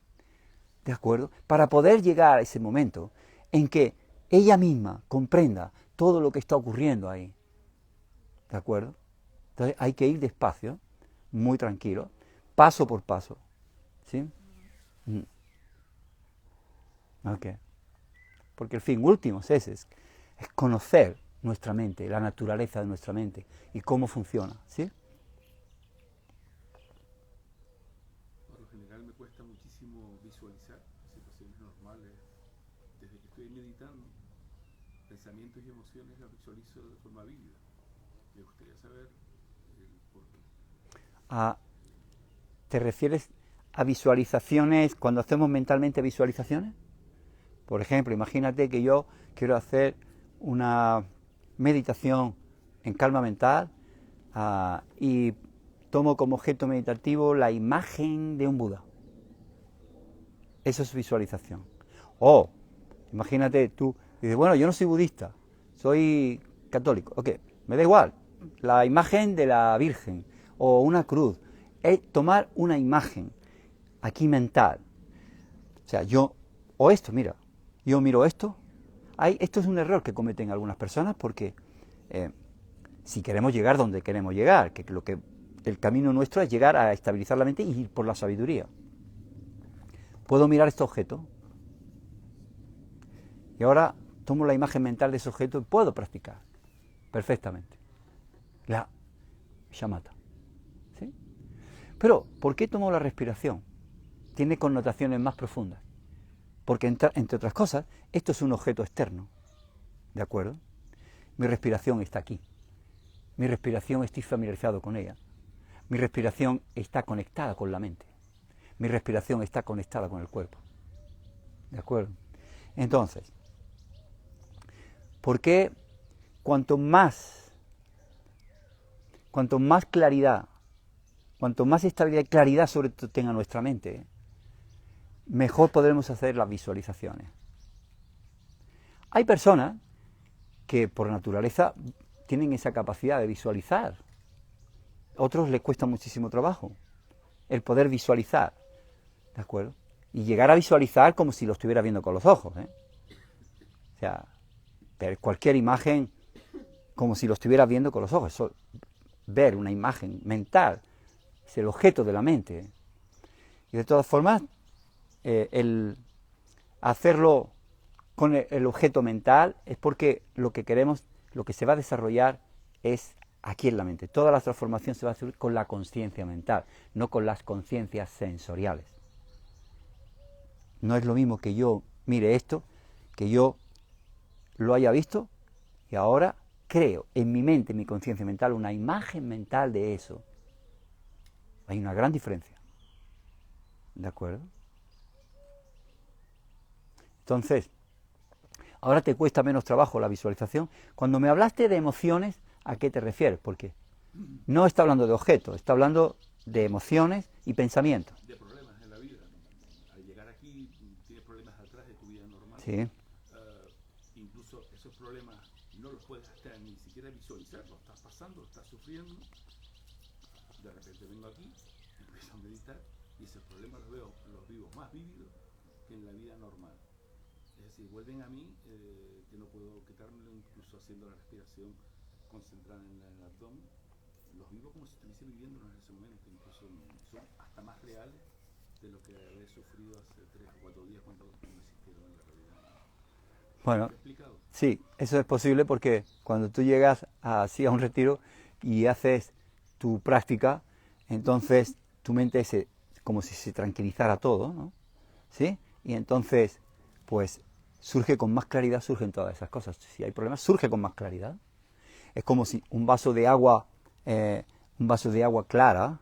¿de acuerdo? Para poder llegar a ese momento en que ella misma comprenda todo lo que está ocurriendo ahí, ¿de acuerdo? Entonces hay que ir despacio, muy tranquilo, paso por paso, ¿sí? Ok. Porque el fin último es ese, es conocer nuestra mente, la naturaleza de nuestra mente y cómo funciona, ¿sí? Por lo general me cuesta muchísimo visualizar situaciones normales. Desde que estoy meditando, pensamientos y emociones las visualizo de forma vívida. Me gustaría saber el por qué. ¿Te refieres a visualizaciones cuando hacemos mentalmente visualizaciones? Por ejemplo, imagínate que yo quiero hacer una meditación en calma mental y tomo como objeto meditativo la imagen de un Buda. Eso es visualización. O, imagínate tú, dices, bueno, yo no soy budista, soy católico. Ok, me da igual, la imagen de la Virgen o una cruz. Es tomar una imagen aquí mental. O sea, yo miro esto. Esto es un error que cometen algunas personas porque si queremos llegar donde queremos llegar, que el camino nuestro es llegar a estabilizar la mente y ir por la sabiduría. Puedo mirar este objeto y ahora tomo la imagen mental de ese objeto y puedo practicar perfectamente la shamatha, ¿sí? Pero, ¿por qué tomo la respiración? Tiene connotaciones más profundas. Porque, entre otras cosas, esto es un objeto externo, ¿de acuerdo? Mi respiración está aquí. Mi respiración estoy familiarizado con ella. Mi respiración está conectada con la mente. Mi respiración está conectada con el cuerpo, ¿de acuerdo? Entonces, ¿por qué cuanto más claridad, cuanto más estabilidad y claridad sobre todo tenga nuestra mente, mejor podremos hacer las visualizaciones? Hay personas que por naturaleza tienen esa capacidad de visualizar. Otros les cuesta muchísimo trabajo el poder visualizar, ¿de acuerdo? Y llegar a visualizar como si lo estuviera viendo con los ojos, ¿eh? O sea, ver cualquier imagen como si lo estuviera viendo con los ojos. Eso, ver una imagen mental es el objeto de la mente. Y de todas formas, el hacerlo con el objeto mental es porque lo que queremos, lo que se va a desarrollar es aquí en la mente. Toda la transformación se va a hacer con la conciencia mental, no con las conciencias sensoriales. No es lo mismo que yo mire esto, que yo lo haya visto y ahora creo en mi mente, en mi conciencia mental, una imagen mental de eso. Hay una gran diferencia. ¿De acuerdo? Entonces, ahora te cuesta menos trabajo la visualización. Cuando me hablaste de emociones, ¿a qué te refieres? Porque no está hablando de objetos, está hablando de emociones y pensamientos. De problemas en la vida. Al llegar aquí tienes problemas atrás de tu vida normal. Sí. Incluso esos problemas no los puedes hasta ni siquiera visualizar, lo estás pasando, lo estás sufriendo. De repente vengo aquí, empiezo a meditar y esos problemas los vivo más vívidos que en la vida normal. Es decir, vuelven a mí, que no puedo quitármelo, incluso haciendo la respiración concentrada en el abdomen. Los vivo como si estuviese viviéndolos en ese momento, incluso son hasta más reales de lo que habré sufrido hace 3 o 4 días cuando no existieron en la realidad. Bueno, ¿Te he explicado? sí, eso es posible porque cuando tú llegas así a un retiro y haces tu práctica, entonces tu mente como si se tranquilizara todo, ¿no? ¿Sí? Y entonces, pues, surge con más claridad, surgen todas esas cosas. Si hay problemas, surge con más claridad. Es como si un vaso de agua clara,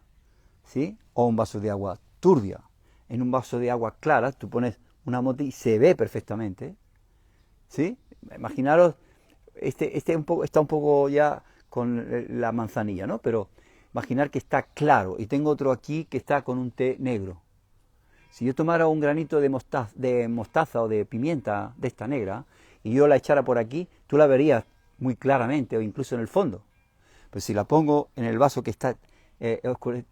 ¿sí? O un vaso de agua turbia. En un vaso de agua clara tú pones una mota y se ve perfectamente, ¿sí? Imaginaros, está un poco ya con la manzanilla, ¿no? Pero imaginar que está claro y tengo otro aquí que está con un té negro. Si yo tomara un granito de mostaza o de pimienta de esta negra y yo la echara por aquí, tú la verías muy claramente o incluso en el fondo. Pero si la pongo en el vaso que está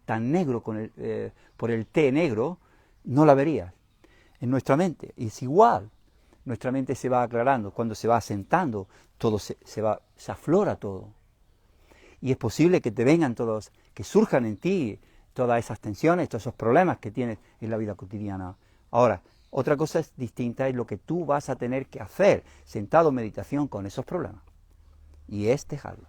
tan negro por el té negro, no la verías. En nuestra mente es igual. Nuestra mente se va aclarando. Cuando se va asentando, todo se aflora todo. Y es posible que te vengan todos, que surjan en ti todas esas tensiones, todos esos problemas que tienes en la vida cotidiana. Ahora, otra cosa distinta es lo que tú vas a tener que hacer sentado en meditación con esos problemas. Y es dejarlo.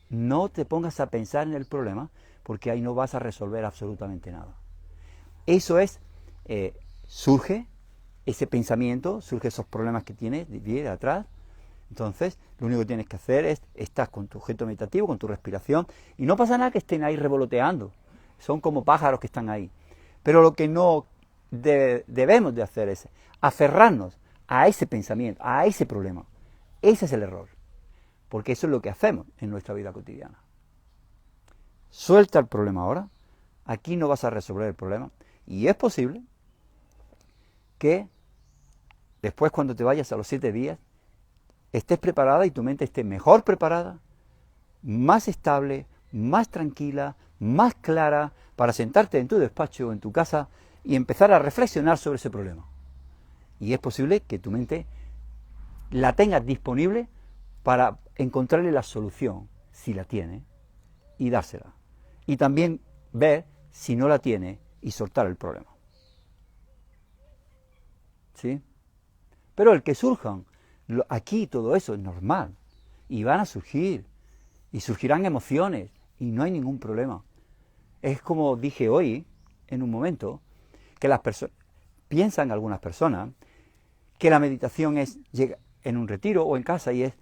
No te pongas a pensar en el problema porque ahí no vas a resolver absolutamente nada. Eso es, surge ese pensamiento, surge esos problemas que tienes de atrás. Entonces, lo único que tienes que hacer es, estás con tu objeto meditativo, con tu respiración, y no pasa nada que estén ahí revoloteando. Son como pájaros que están ahí. Pero lo que no debemos de hacer es aferrarnos a ese pensamiento, a ese problema. Ese es el error. Porque eso es lo que hacemos en nuestra vida cotidiana. Suelta el problema ahora. Aquí no vas a resolver el problema. Y es posible que después, cuando te vayas a los 7 días, estés preparada y tu mente esté mejor preparada, más estable, más tranquila, más clara, para sentarte en tu despacho o en tu casa y empezar a reflexionar sobre ese problema. Y es posible que tu mente la tengas disponible para encontrarle la solución, si la tiene, y dársela. Y también ver si no la tiene y soltar el problema. ¿Sí? Pero el que surjan, aquí todo eso es normal. Y van a surgir. Y surgirán emociones. Y no hay ningún problema. Es como dije hoy, en un momento, que las personas, piensan algunas personas, que la meditación es llegar en un retiro o en casa y es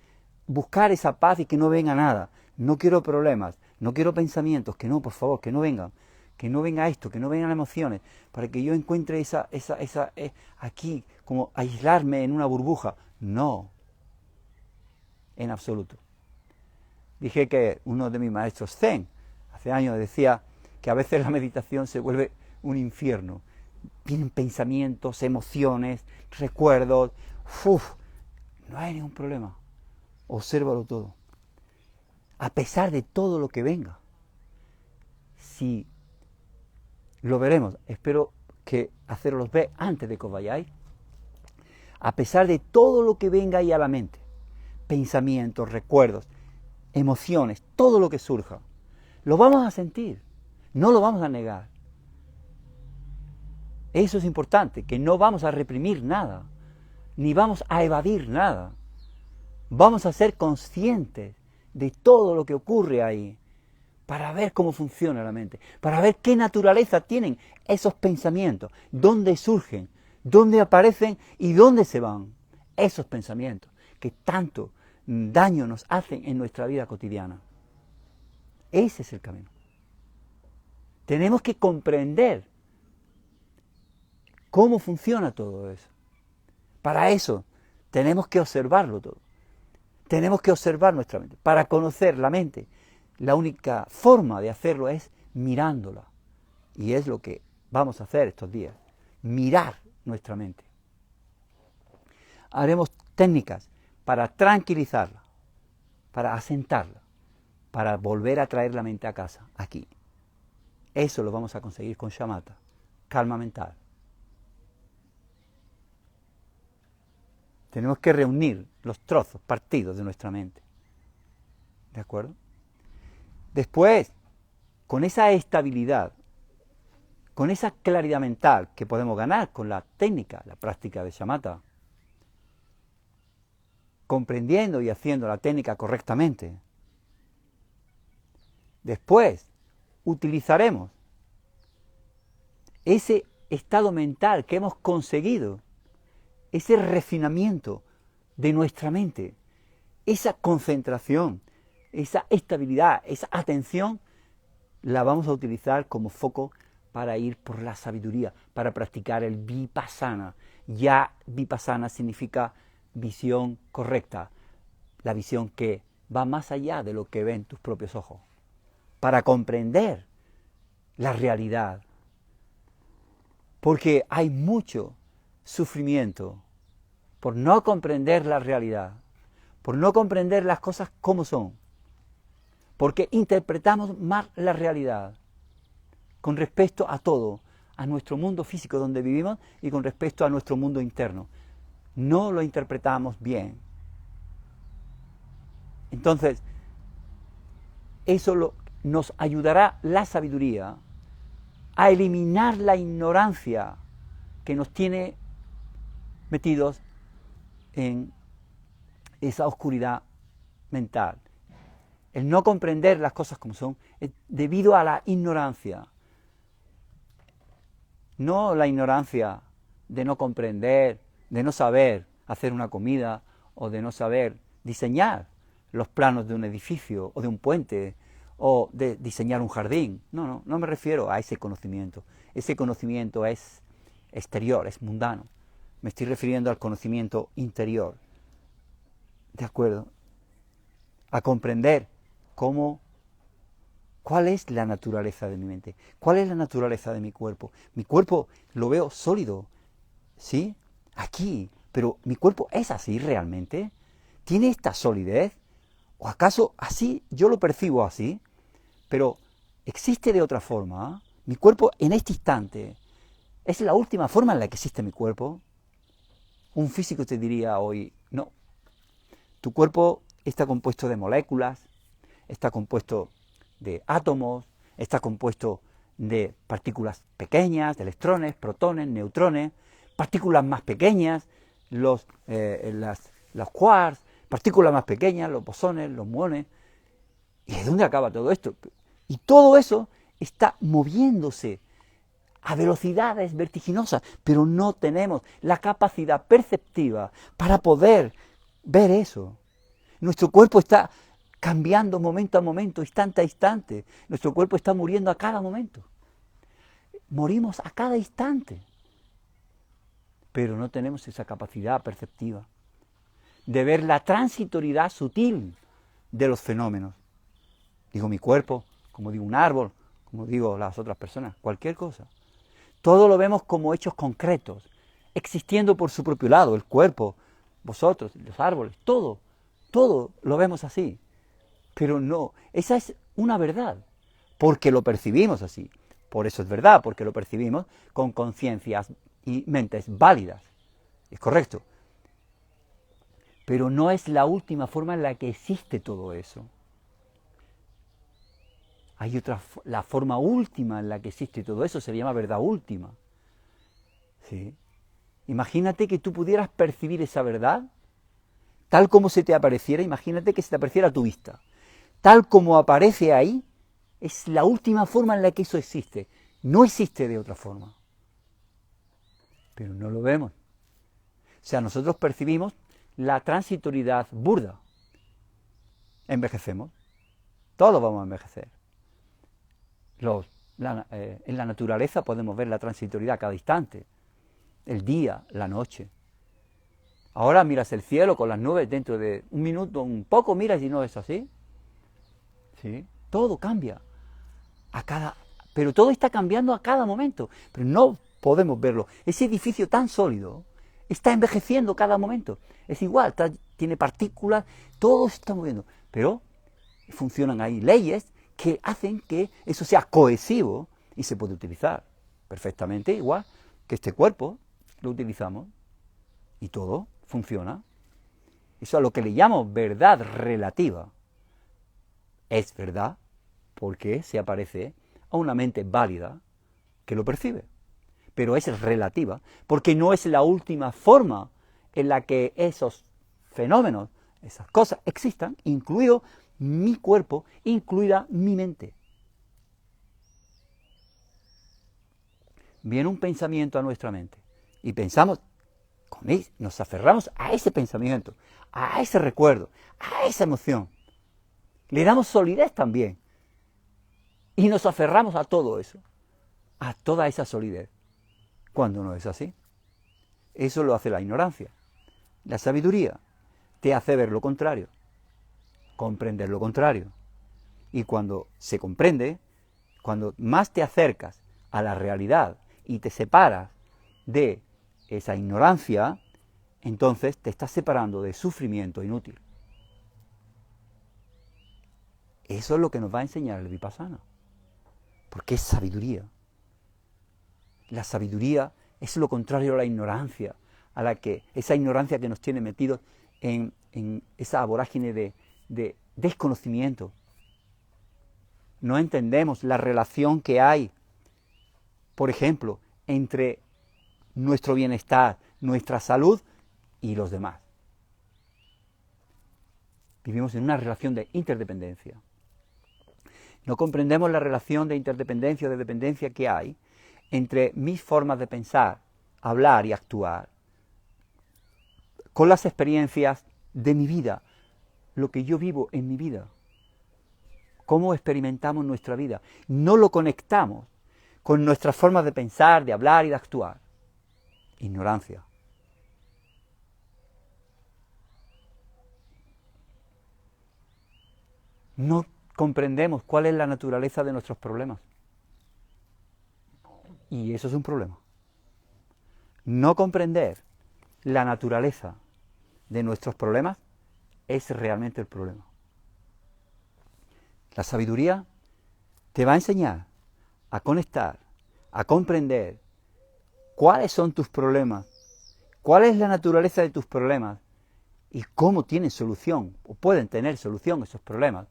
buscar esa paz y que no venga nada. No quiero problemas, no quiero pensamientos, que no, por favor, que no vengan. Que no venga esto, que no vengan emociones, para que yo encuentre aquí, como aislarme en una burbuja. No, en absoluto. Dije que uno de mis maestros Zen, hace años, decía que a veces la meditación se vuelve un infierno. Vienen pensamientos, emociones, recuerdos. No hay ningún problema. Obsérvalo todo. A pesar de todo lo que venga. Si lo veremos, espero que hacerlos ver antes de que os vayáis. A pesar de todo lo que venga ahí a la mente, pensamientos, recuerdos, emociones, todo lo que surja, lo vamos a sentir, no lo vamos a negar. Eso es importante, que no vamos a reprimir nada, ni vamos a evadir nada. Vamos a ser conscientes de todo lo que ocurre ahí, para ver cómo funciona la mente, para ver qué naturaleza tienen esos pensamientos, dónde surgen, dónde aparecen y dónde se van esos pensamientos que tanto daño nos hacen en nuestra vida cotidiana. Ese es el camino. Tenemos que comprender cómo funciona todo eso. Para eso tenemos que observarlo todo. Tenemos que observar nuestra mente. Para conocer la mente, la única forma de hacerlo es mirándola. Y es lo que vamos a hacer estos días. Mirar nuestra mente. Haremos técnicas para tranquilizarla, para asentarla, para volver a traer la mente a casa, aquí. Eso lo vamos a conseguir con shamatha, calma mental. Tenemos que reunir los trozos, partidos de nuestra mente. ¿De acuerdo? Después, con esa estabilidad, con esa claridad mental que podemos ganar con la técnica, la práctica de shamatha, comprendiendo y haciendo la técnica correctamente, después utilizaremos ese estado mental que hemos conseguido, ese refinamiento de nuestra mente, esa concentración, esa estabilidad, esa atención, la vamos a utilizar como foco para ir por la sabiduría, para practicar el vipassana. Ya vipassana significa visión correcta, la visión que va más allá de lo que ven tus propios ojos, para comprender la realidad. Porque hay mucho sufrimiento por no comprender la realidad, por no comprender las cosas como son, porque interpretamos mal la realidad con respecto a todo, a nuestro mundo físico donde vivimos y con respecto a nuestro mundo interno. No lo interpretamos bien. Entonces, eso nos ayudará la sabiduría a eliminar la ignorancia que nos tiene metidos en esa oscuridad mental. El no comprender las cosas como son es debido a la ignorancia. No la ignorancia de no comprender, de no saber hacer una comida o de no saber diseñar los planos de un edificio o de un puente o de diseñar un jardín. No me refiero a ese conocimiento. Ese conocimiento es exterior, es mundano. Me estoy refiriendo al conocimiento interior. ¿De acuerdo? A comprender cuál es la naturaleza de mi mente, cuál es la naturaleza de mi cuerpo. Mi cuerpo lo veo sólido, ¿sí? Aquí, pero mi cuerpo es así realmente. ¿Tiene esta solidez? ¿O acaso así yo lo percibo así? Pero existe de otra forma. Mi cuerpo en este instante es la última forma en la que existe mi cuerpo. Un físico te diría hoy, no, tu cuerpo está compuesto de moléculas, está compuesto de átomos, está compuesto de partículas pequeñas, de electrones, protones, neutrones, partículas más pequeñas, los quarks, partículas más pequeñas, los bosones, los muones. ¿Y de dónde acaba todo esto? Y todo eso está moviéndose a velocidades vertiginosas, pero no tenemos la capacidad perceptiva para poder ver eso. Nuestro cuerpo está cambiando momento a momento, instante a instante. Nuestro cuerpo está muriendo a cada momento. Morimos a cada instante. Pero no tenemos esa capacidad perceptiva de ver la transitoriedad sutil de los fenómenos. Digo mi cuerpo, como digo un árbol, como digo las otras personas, cualquier cosa. Todo lo vemos como hechos concretos, existiendo por su propio lado, el cuerpo, vosotros, los árboles, todo lo vemos así. Pero no, esa es una verdad, porque lo percibimos así. Por eso es verdad, porque lo percibimos con conciencias y mentes válidas. Es correcto. Pero no es la última forma en la que existe todo eso. Hay otra, la forma última en la que existe todo eso se llama verdad última. ¿Sí? Imagínate que tú pudieras percibir esa verdad tal como se te apareciera, imagínate que se te apareciera a tu vista. Tal como aparece ahí, es la última forma en la que eso existe. No existe de otra forma. Pero no lo vemos. O sea, nosotros percibimos la transitoriedad burda. Envejecemos. Todos vamos a envejecer. En la naturaleza podemos ver la transitoriedad a cada instante. El día, la noche. Ahora miras el cielo con las nubes, dentro de un minuto, un poco miras y no es así. ¿Sí? Todo cambia. Pero todo está cambiando a cada momento. Pero no podemos verlo. Ese edificio tan sólido está envejeciendo cada momento. Es igual, tiene partículas, todo se está moviendo. Pero funcionan ahí leyes que hacen que eso sea cohesivo y se puede utilizar perfectamente, igual que este cuerpo lo utilizamos y todo funciona. Eso es lo que le llamo verdad relativa. Es verdad porque se aparece a una mente válida que lo percibe, pero es relativa porque no es la última forma en la que esos fenómenos, esas cosas existan, incluido mi cuerpo, incluida mi mente. Viene un pensamiento a nuestra mente y pensamos, nos aferramos a ese pensamiento, a ese recuerdo, a esa emoción. Le damos solidez también y nos aferramos a todo eso, a toda esa solidez, cuando no es así. Eso lo hace la ignorancia. La sabiduría te hace ver lo contrario, comprender lo contrario. Y cuando se comprende, cuando más te acercas a la realidad y te separas de esa ignorancia, entonces te estás separando de sufrimiento inútil. Eso es lo que nos va a enseñar el Vipassana, porque es sabiduría. La sabiduría es lo contrario a la ignorancia, esa ignorancia que nos tiene metidos en esa vorágine de desconocimiento. No entendemos la relación que hay, por ejemplo, entre nuestro bienestar, nuestra salud y los demás. Vivimos en una relación de interdependencia. No comprendemos la relación de interdependencia o de dependencia que hay entre mis formas de pensar, hablar y actuar con las experiencias de mi vida, lo que yo vivo en mi vida, cómo experimentamos nuestra vida. No lo conectamos con nuestras formas de pensar, de hablar y de actuar. Ignorancia. No comprendemos cuál es la naturaleza de nuestros problemas. Y eso es un problema. No comprender la naturaleza de nuestros problemas es realmente el problema. La sabiduría te va a enseñar a conectar, a comprender cuáles son tus problemas, cuál es la naturaleza de tus problemas y cómo tienen solución o pueden tener solución esos problemas,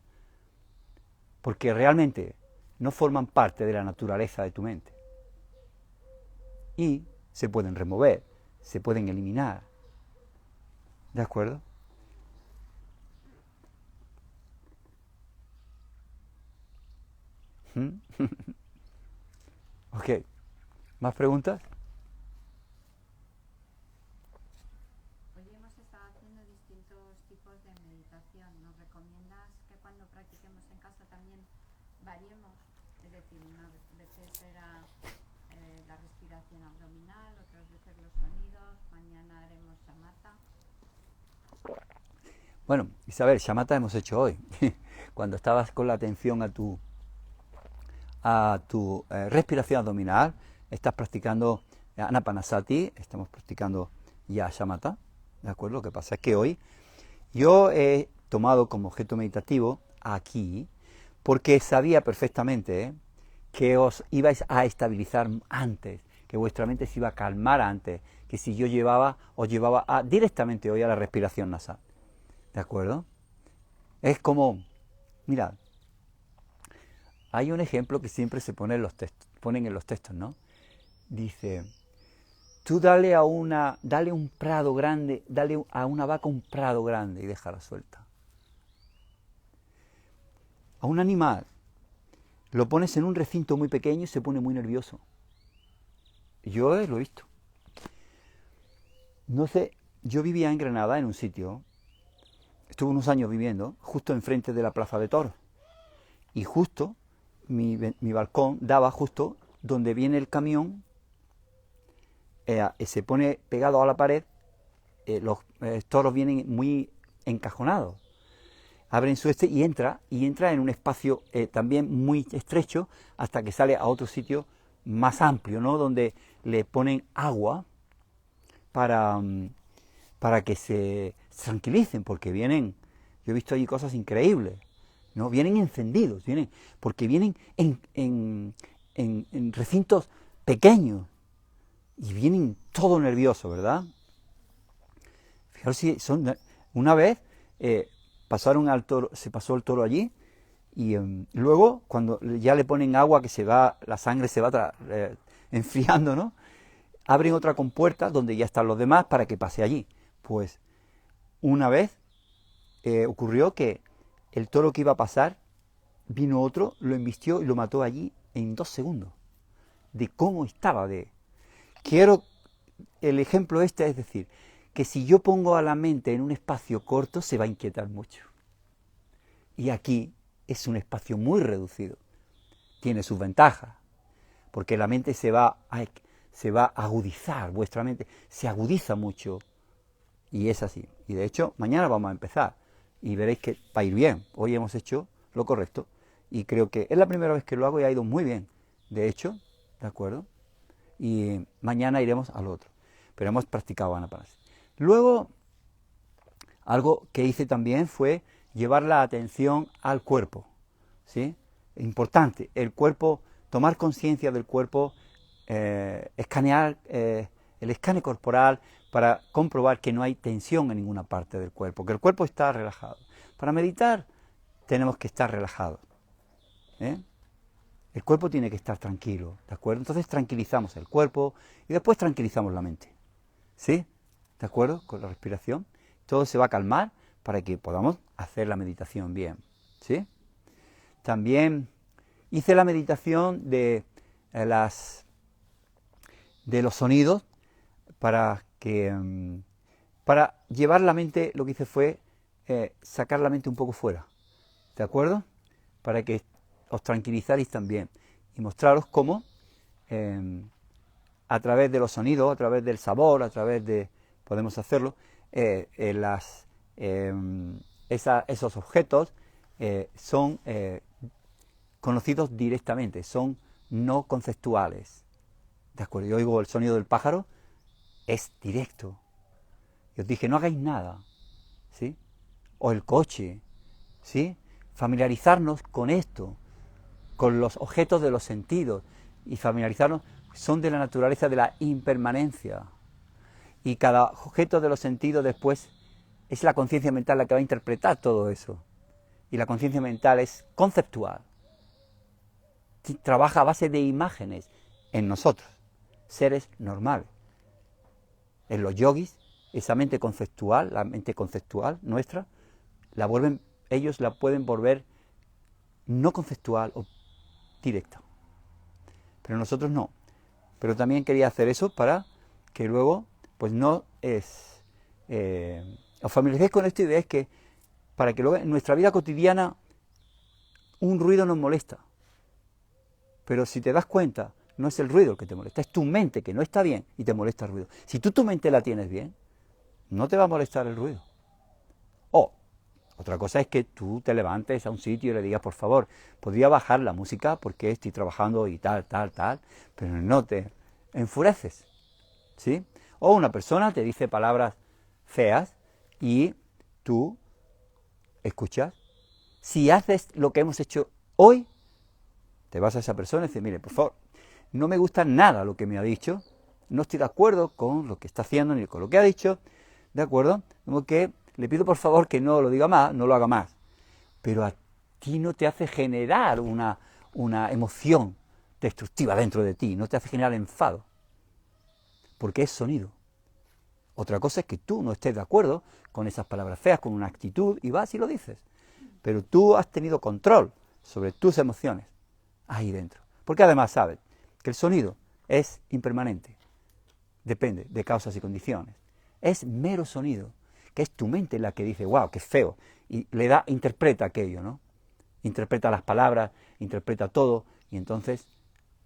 porque realmente no forman parte de la naturaleza de tu mente. Y se pueden remover, se pueden eliminar. ¿De acuerdo? Ok. ¿Más preguntas? Hoy hemos estado haciendo distintos tipos de meditación. ¿Nos recomiendas que cuando practiquemos en casa también variemos? Es decir, unas veces será la respiración abdominal, otras veces los sonidos, mañana haremos shamatha. Bueno, Isabel, shamatha hemos hecho hoy. Cuando estabas con la atención a tu respiración abdominal, estás practicando anapanasati, estamos practicando ya shamatha, ¿de acuerdo? Lo que pasa es que hoy yo he tomado como objeto meditativo aquí, porque sabía perfectamente que os ibais a estabilizar antes, que vuestra mente se iba a calmar antes, que si yo os llevaba directamente hoy a la respiración nasal, ¿de acuerdo? Es como, mirad, hay un ejemplo que siempre se ponen en los textos, ¿no? Dice, tú dale un prado grande, dale a una vaca un prado grande y déjala suelta. A un animal lo pones en un recinto muy pequeño y se pone muy nervioso. Yo lo he visto. No sé, yo vivía en Granada, en un sitio, estuve unos años viviendo, justo enfrente de la Plaza de Toros. Y justo mi balcón daba justo donde viene el camión, se pone pegado a la pared los toros vienen muy encajonados. Abren su y entra en un espacio también muy estrecho hasta que sale a otro sitio más amplio, ¿no? Donde le ponen agua para que se tranquilicen, porque vienen, yo he visto allí cosas increíbles, ¿no? Vienen encendidos, porque vienen en recintos pequeños y vienen todo nerviosos, ¿verdad? Fijaros si son, una vez pasaron al toro, se pasó el toro allí y luego cuando ya le ponen agua que se va, la sangre se va enfriando, ¿no? Abren otra compuerta donde ya están los demás para que pase allí. Pues una vez ocurrió que el toro que iba a pasar, vino otro, lo embistió y lo mató allí en 2 segundos. De cómo estaba el ejemplo es decir, que si yo pongo a la mente en un espacio corto, se va a inquietar mucho. Y aquí es un espacio muy reducido. Tiene sus ventajas, porque la mente se va a agudizar, vuestra mente se agudiza mucho. Y es así. Y de hecho, mañana vamos a empezar. Y veréis que va a ir bien. Hoy hemos hecho lo correcto. Y creo que es la primera vez que lo hago y ha ido muy bien. De hecho, ¿de acuerdo? Y mañana iremos al otro. Pero hemos practicado Anapanasati. Luego, algo que hice también fue llevar la atención al cuerpo. ¿Sí? Importante. El cuerpo, tomar conciencia del cuerpo, escanear el escane corporal, para comprobar que no hay tensión en ninguna parte del cuerpo, que el cuerpo está relajado. Para meditar tenemos que estar relajados. El cuerpo tiene que estar tranquilo, ¿de acuerdo? Entonces tranquilizamos el cuerpo y después tranquilizamos la mente. ¿Sí? ¿De acuerdo? Con la respiración. Todo se va a calmar para que podamos hacer la meditación bien. ¿Sí? También hice la meditación de los sonidos para llevar la mente, lo que hice fue sacar la mente un poco fuera, ¿de acuerdo? Para que os tranquilizaréis también y mostraros cómo a través de los sonidos, a través del sabor, podemos hacerlo, esos objetos son conocidos directamente, son no conceptuales, ¿de acuerdo? Yo oigo el sonido del pájaro, es directo. Y os dije, no hagáis nada, ¿sí? O el coche, ¿sí? Familiarizarnos con esto, con los objetos de los sentidos, y familiarizarnos, son de la naturaleza de la impermanencia. Y cada objeto de los sentidos después es la conciencia mental la que va a interpretar todo eso. Y la conciencia mental es conceptual. Trabaja a base de imágenes en nosotros, seres normales. En los yogis, esa mente conceptual, la mente conceptual nuestra, ellos la pueden volver no conceptual o directa. Pero nosotros no. Pero también quería hacer eso para que luego, pues no es... os familiaricéis con esta idea, es que para que luego en nuestra vida cotidiana un ruido nos molesta. Pero si te das cuenta, no es el ruido el que te molesta, es tu mente que no está bien y te molesta el ruido. Si tú tu mente la tienes bien, no te va a molestar el ruido. Otra cosa es que tú te levantes a un sitio y le digas, por favor, podría bajar la música porque estoy trabajando y tal, pero no te enfureces, ¿sí? O una persona te dice palabras feas y tú escuchas. Si haces lo que hemos hecho hoy, te vas a esa persona y dices, mire, por favor, no me gusta nada lo que me ha dicho, no estoy de acuerdo con lo que está haciendo ni con lo que ha dicho, ¿de acuerdo? Como que le pido por favor que no lo diga más, no lo haga más. Pero a ti no te hace generar una emoción destructiva dentro de ti, no te hace generar enfado, porque es sonido. Otra cosa es que tú no estés de acuerdo con esas palabras feas, con una actitud, y vas y lo dices. Pero tú has tenido control sobre tus emociones ahí dentro. Porque además sabes que el sonido es impermanente, depende de causas y condiciones. Es mero sonido, que es tu mente la que dice, wow, qué feo, y interpreta aquello, ¿no? Interpreta las palabras, interpreta todo, y entonces,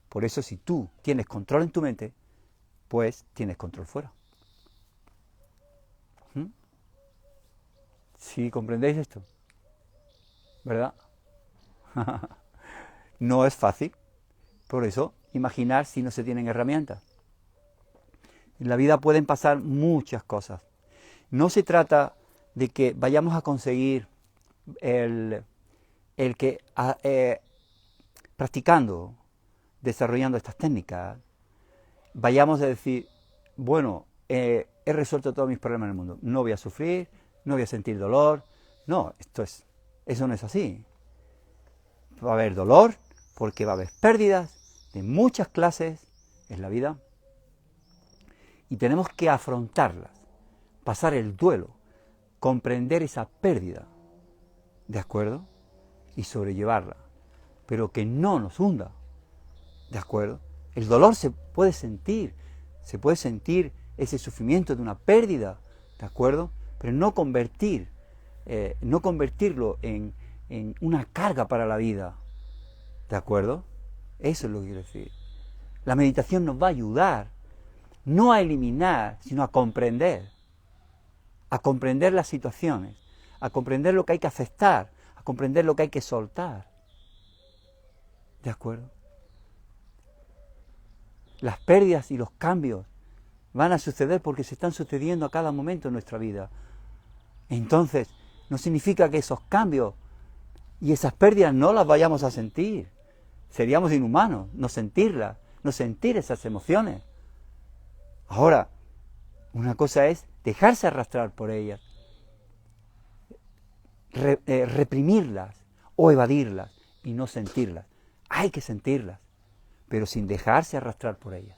por eso si tú tienes control en tu mente, pues tienes control fuera. ¿Sí comprendéis esto? ¿Verdad? No es fácil. Por eso, imaginar si no se tienen herramientas. En la vida pueden pasar muchas cosas. No se trata de que vayamos a conseguir el que practicando, desarrollando estas técnicas, vayamos a decir, bueno, he resuelto todos mis problemas en el mundo, no voy a sufrir, no voy a sentir dolor. No, eso no es así. Va a haber dolor porque va a haber pérdidas de muchas clases en la vida y tenemos que afrontarlas, pasar el duelo, comprender esa pérdida, ¿de acuerdo? Y sobrellevarla, pero que no nos hunda, ¿de acuerdo? El dolor se puede sentir ese sufrimiento de una pérdida, ¿de acuerdo? Pero no convertirlo en una carga para la vida, ¿de acuerdo? Eso es lo que quiero decir. La meditación nos va a ayudar, no a eliminar, sino a comprender las situaciones, a comprender lo que hay que aceptar, a comprender lo que hay que soltar, ¿de acuerdo? Las pérdidas y los cambios van a suceder porque se están sucediendo a cada momento en nuestra vida. Entonces, no significa que esos cambios y esas pérdidas no las vayamos a sentir. Seríamos inhumanos no sentirlas, no sentir esas emociones. Ahora, una cosa es dejarse arrastrar por ellas, reprimirlas o evadirlas y no sentirlas. Hay que sentirlas, pero sin dejarse arrastrar por ellas.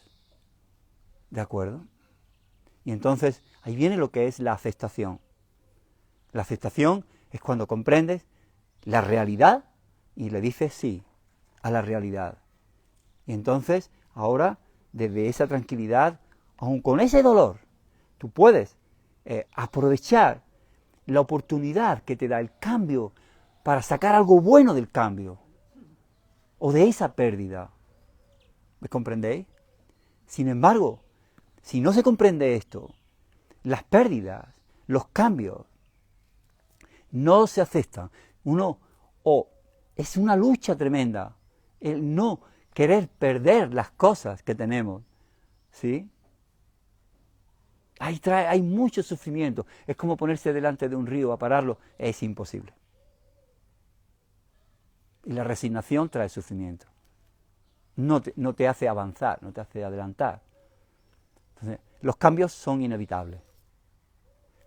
¿De acuerdo? Y entonces ahí viene lo que es la aceptación. La aceptación es cuando comprendes la realidad y le dices sí a la realidad. Y entonces ahora, desde esa tranquilidad, aun con ese dolor, tú puedes aprovechar la oportunidad que te da el cambio para sacar algo bueno del cambio o de esa pérdida. ¿Me comprendéis? Sin embargo, si no se comprende esto, las pérdidas, los cambios, no se aceptan. Es una lucha tremenda el no querer perder las cosas que tenemos, ¿sí? Hay mucho sufrimiento. Es como ponerse delante de un río a pararlo. Es imposible. Y la resignación trae sufrimiento. No te hace avanzar, no te hace adelantar. Entonces, los cambios son inevitables.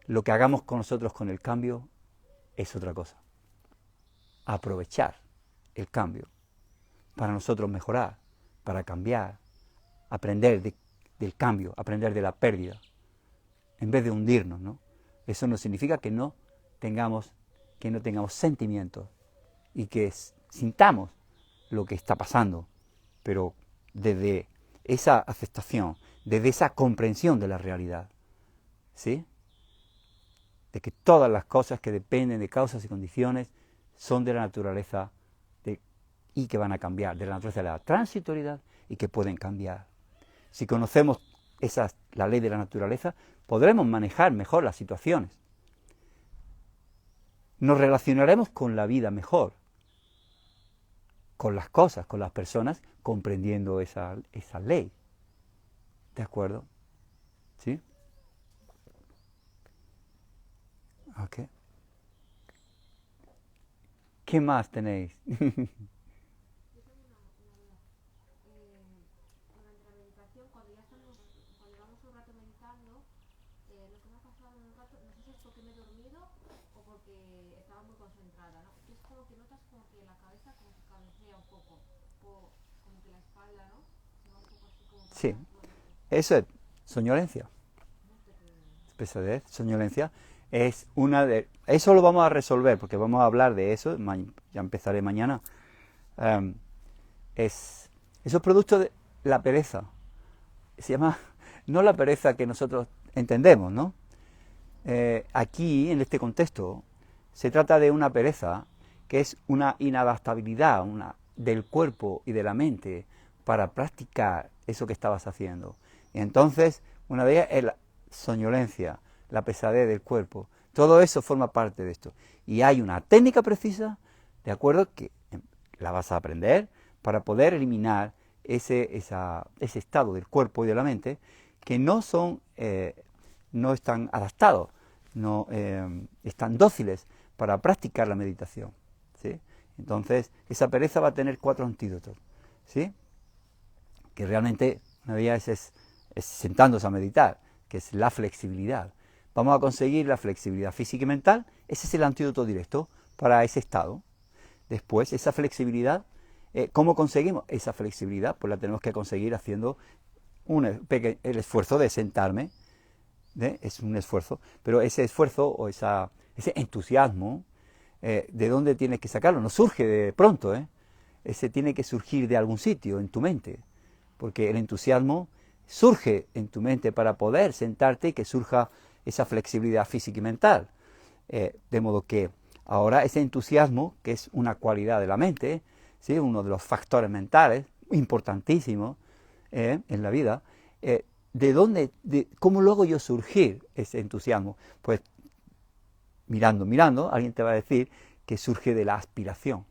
Lo que hagamos con nosotros con el cambio es otra cosa. Aprovechar el cambio para nosotros mejorar, para cambiar, aprender del cambio, aprender de la pérdida, en vez de hundirnos, ¿no? Eso no significa que no tengamos sentimientos y que sintamos lo que está pasando, pero desde esa aceptación, desde esa comprensión de la realidad, ¿sí? De que todas las cosas que dependen de causas y condiciones son de la naturaleza y que van a cambiar, de la naturaleza de la transitoriedad y que pueden cambiar. Si conocemos la ley de la naturaleza, podremos manejar mejor las situaciones. Nos relacionaremos con la vida mejor, con las cosas, con las personas, comprendiendo esa ley. ¿De acuerdo? ¿Sí? Ok. ¿Qué más tenéis? Yo tengo una duda. Durante la meditación, cuando llevamos un rato meditando, lo que me ha pasado en un rato, no sé si es porque me he dormido o porque estaba muy concentrada, ¿no? Es como que notas como que la cabeza como que cabecea un poco, o como que la espalda, ¿no? Se va un poco así como... Sí, eso es soñolencia. Pesadez, soñolencia. Es una de... Eso lo vamos a resolver, porque vamos a hablar de eso, ya empezaré mañana. Eso es producto de la pereza. Se llama, no la pereza que nosotros entendemos, ¿no? Aquí, en este contexto, se trata de una pereza que es una inadaptabilidad del cuerpo y de la mente para practicar eso que estabas haciendo. Y entonces, una de ellas es la soñolencia, la pesadez del cuerpo. Todo eso forma parte de esto. Y hay una técnica precisa, ¿de acuerdo?, que la vas a aprender para poder eliminar ese estado del cuerpo y de la mente que no están adaptados, no están dóciles para practicar la meditación, ¿sí? Entonces, esa pereza va a tener 4 antídotos, ¿sí? Que realmente una de ellas es sentándose a meditar, que es la flexibilidad. Vamos a conseguir la flexibilidad física y mental, ese es el antídoto directo para ese estado. Después, esa flexibilidad, ¿cómo conseguimos esa flexibilidad? Pues la tenemos que conseguir haciendo el esfuerzo de sentarme, ¿eh? Es un esfuerzo, pero ese esfuerzo o ese entusiasmo, ¿de dónde tienes que sacarlo? No surge de pronto, ese tiene que surgir de algún sitio, en tu mente, porque el entusiasmo surge en tu mente para poder sentarte y que surja esa flexibilidad física y mental. De modo que ahora ese entusiasmo, que es una cualidad de la mente, ¿sí?, uno de los factores mentales importantísimos en la vida, ¿cómo logro yo surgir ese entusiasmo? Pues mirando, alguien te va a decir que surge de la aspiración,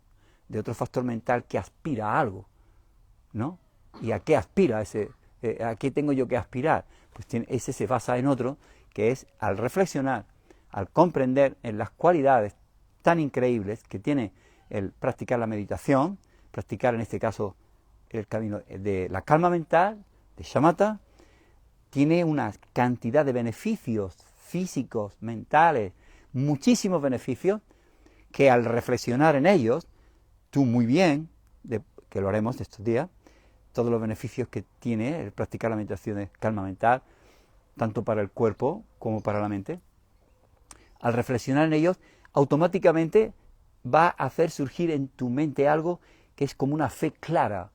de otro factor mental que aspira a algo, ¿no? ¿Y a qué aspira a qué tengo yo que aspirar? Pues ese se basa en otro, que es al reflexionar, al comprender en las cualidades tan increíbles que tiene el practicar la meditación, practicar en este caso el camino de la calma mental, de shamatha, tiene una cantidad de beneficios físicos, mentales, muchísimos beneficios, que al reflexionar en ellos, tú muy bien, que lo haremos estos días, todos los beneficios que tiene el practicar la meditación de calma mental, tanto para el cuerpo como para la mente, al reflexionar en ellos, automáticamente va a hacer surgir en tu mente algo que es como una fe clara,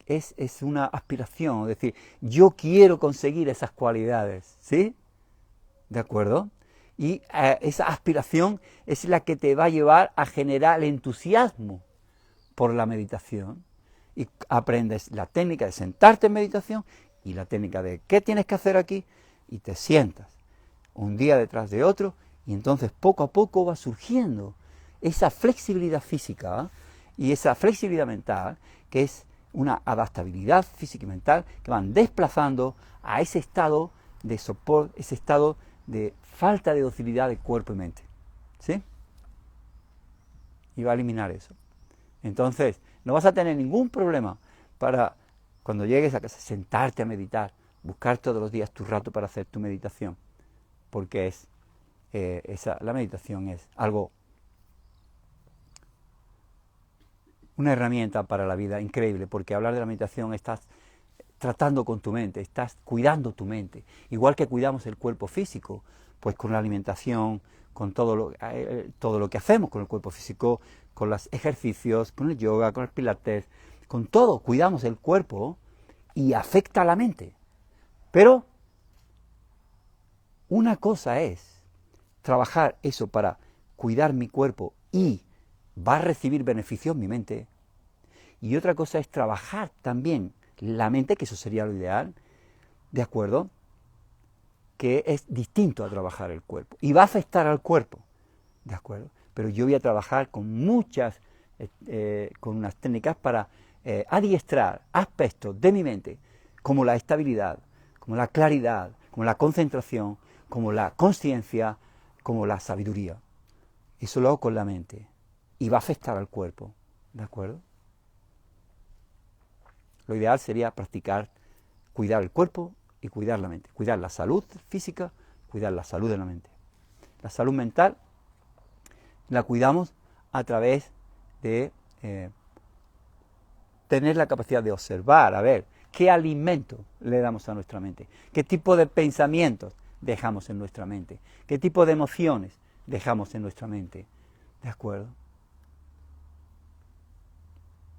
es una aspiración, es decir, yo quiero conseguir esas cualidades, ¿sí? ¿De acuerdo? Y esa aspiración es la que te va a llevar a generar el entusiasmo por la meditación. Y aprendes la técnica de sentarte en meditación y la técnica de qué tienes que hacer aquí, y te sientas un día detrás de otro, y entonces poco a poco va surgiendo esa flexibilidad física y esa flexibilidad mental, que es una adaptabilidad física y mental, que van desplazando a ese estado de sopor, ese estado de falta de docilidad de cuerpo y mente, ¿sí? Y va a eliminar eso. Entonces, no vas a tener ningún problema para, cuando llegues a casa, sentarte a meditar, buscar todos los días tu rato para hacer tu meditación, porque la meditación es una herramienta para la vida increíble, porque hablar de la meditación estás tratando con tu mente, estás cuidando tu mente, igual que cuidamos el cuerpo físico, pues con la alimentación, con todo lo que hacemos con el cuerpo físico, con los ejercicios, con el yoga, con el pilates, con todo, cuidamos el cuerpo y afecta a la mente. Pero una cosa es trabajar eso para cuidar mi cuerpo y va a recibir beneficios mi mente, y otra cosa es trabajar también la mente, que eso sería lo ideal, ¿de acuerdo?, que es distinto a trabajar el cuerpo y va a afectar al cuerpo, ¿de acuerdo? Pero yo voy a trabajar con con unas técnicas para adiestrar aspectos de mi mente, como la estabilidad, como la claridad, como la concentración, como la consciencia, como la sabiduría. Eso lo hago con la mente y va a afectar al cuerpo, ¿de acuerdo? Lo ideal sería practicar, cuidar el cuerpo y cuidar la mente, cuidar la salud física, cuidar la salud de la mente. La salud mental la cuidamos a través de tener la capacidad de observar, a ver, qué alimento le damos a nuestra mente, qué tipo de pensamientos dejamos en nuestra mente, qué tipo de emociones dejamos en nuestra mente, ¿de acuerdo?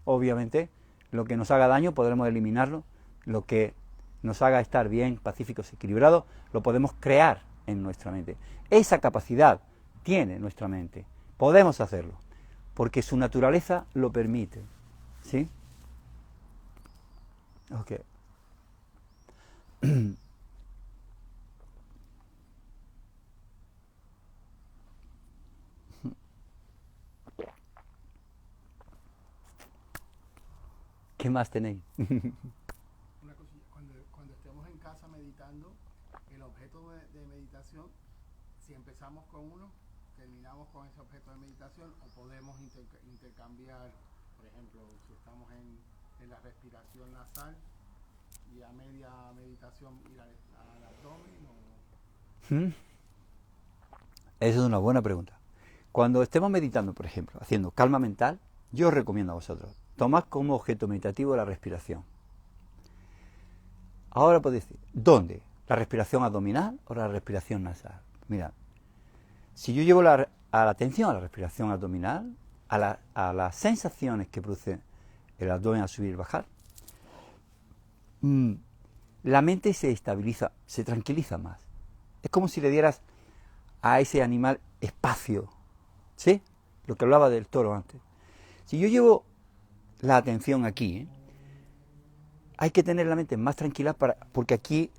Obviamente, lo que nos haga daño podremos eliminarlo, lo que nos haga estar bien, pacíficos, equilibrados, lo podemos crear en nuestra mente. Esa capacidad tiene nuestra mente, podemos hacerlo, porque su naturaleza lo permite, ¿sí? Ok. ¿Qué más tenéis? Una cosilla, cuando estemos en casa meditando, el objeto de meditación, si empezamos con uno, terminamos con ese objeto de meditación, o podemos intercambiar, por ejemplo, si estamos en la respiración nasal y a media meditación ir al abdomen, o... Esa es una buena pregunta. Cuando estemos meditando, por ejemplo, haciendo calma mental, yo os recomiendo a vosotros, tomad como objeto meditativo la respiración. Ahora podéis decir, ¿dónde? ¿La respiración abdominal o la respiración nasal? Mirad, si yo llevo a la atención a la respiración abdominal, a las sensaciones que produce el abdomen al subir y bajar, la mente se estabiliza, se tranquiliza más. Es como si le dieras a ese animal espacio, ¿sí? Lo que hablaba del toro antes. Si yo llevo la atención aquí, hay que tener la mente más tranquila porque aquí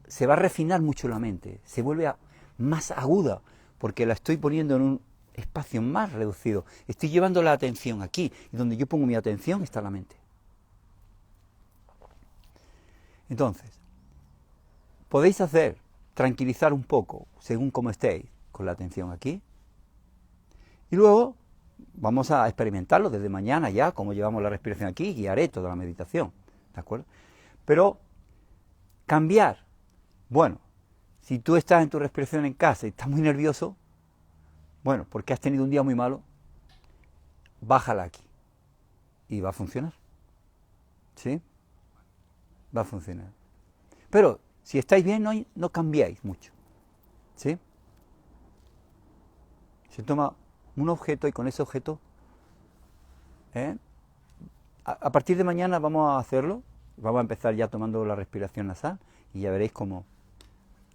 se va a refinar mucho la mente, se vuelve más aguda, porque la estoy poniendo en un espacio más reducido. Estoy llevando la atención aquí, y donde yo pongo mi atención está la mente. Entonces, podéis tranquilizar un poco, según cómo estéis, con la atención aquí. Y luego vamos a experimentarlo desde mañana ya, como llevamos la respiración aquí, y guiaré toda la meditación, ¿de acuerdo? Pero cambiar, bueno, si tú estás en tu respiración en casa y estás muy nervioso, bueno, porque has tenido un día muy malo, bájala aquí y va a funcionar, ¿sí? Va a funcionar. Pero si estáis bien, no cambiáis mucho, ¿sí? Se toma un objeto y con ese objeto, a partir de mañana vamos a hacerlo, vamos a empezar ya tomando la respiración nasal y ya veréis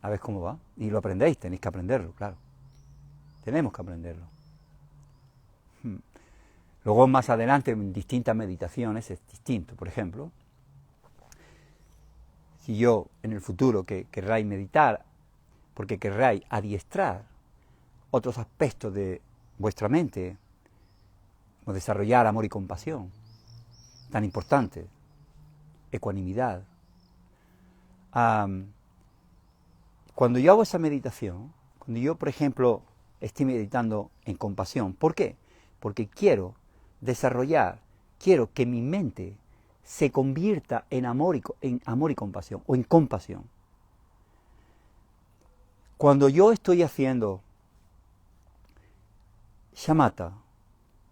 a ver cómo va. Y lo aprendéis, tenéis que aprenderlo, claro. Tenemos que aprenderlo. Luego más adelante, en distintas meditaciones, es distinto. Por ejemplo, si yo en el futuro querráis meditar, porque querráis adiestrar otros aspectos de vuestra mente, como desarrollar amor y compasión, tan importante, ecuanimidad. Cuando yo hago esa meditación, cuando yo, por ejemplo, estoy meditando en compasión, ¿por qué? Porque quiero desarrollar, quiero que mi mente se convierta en amor y compasión, o en compasión. Cuando yo estoy haciendo shamatha,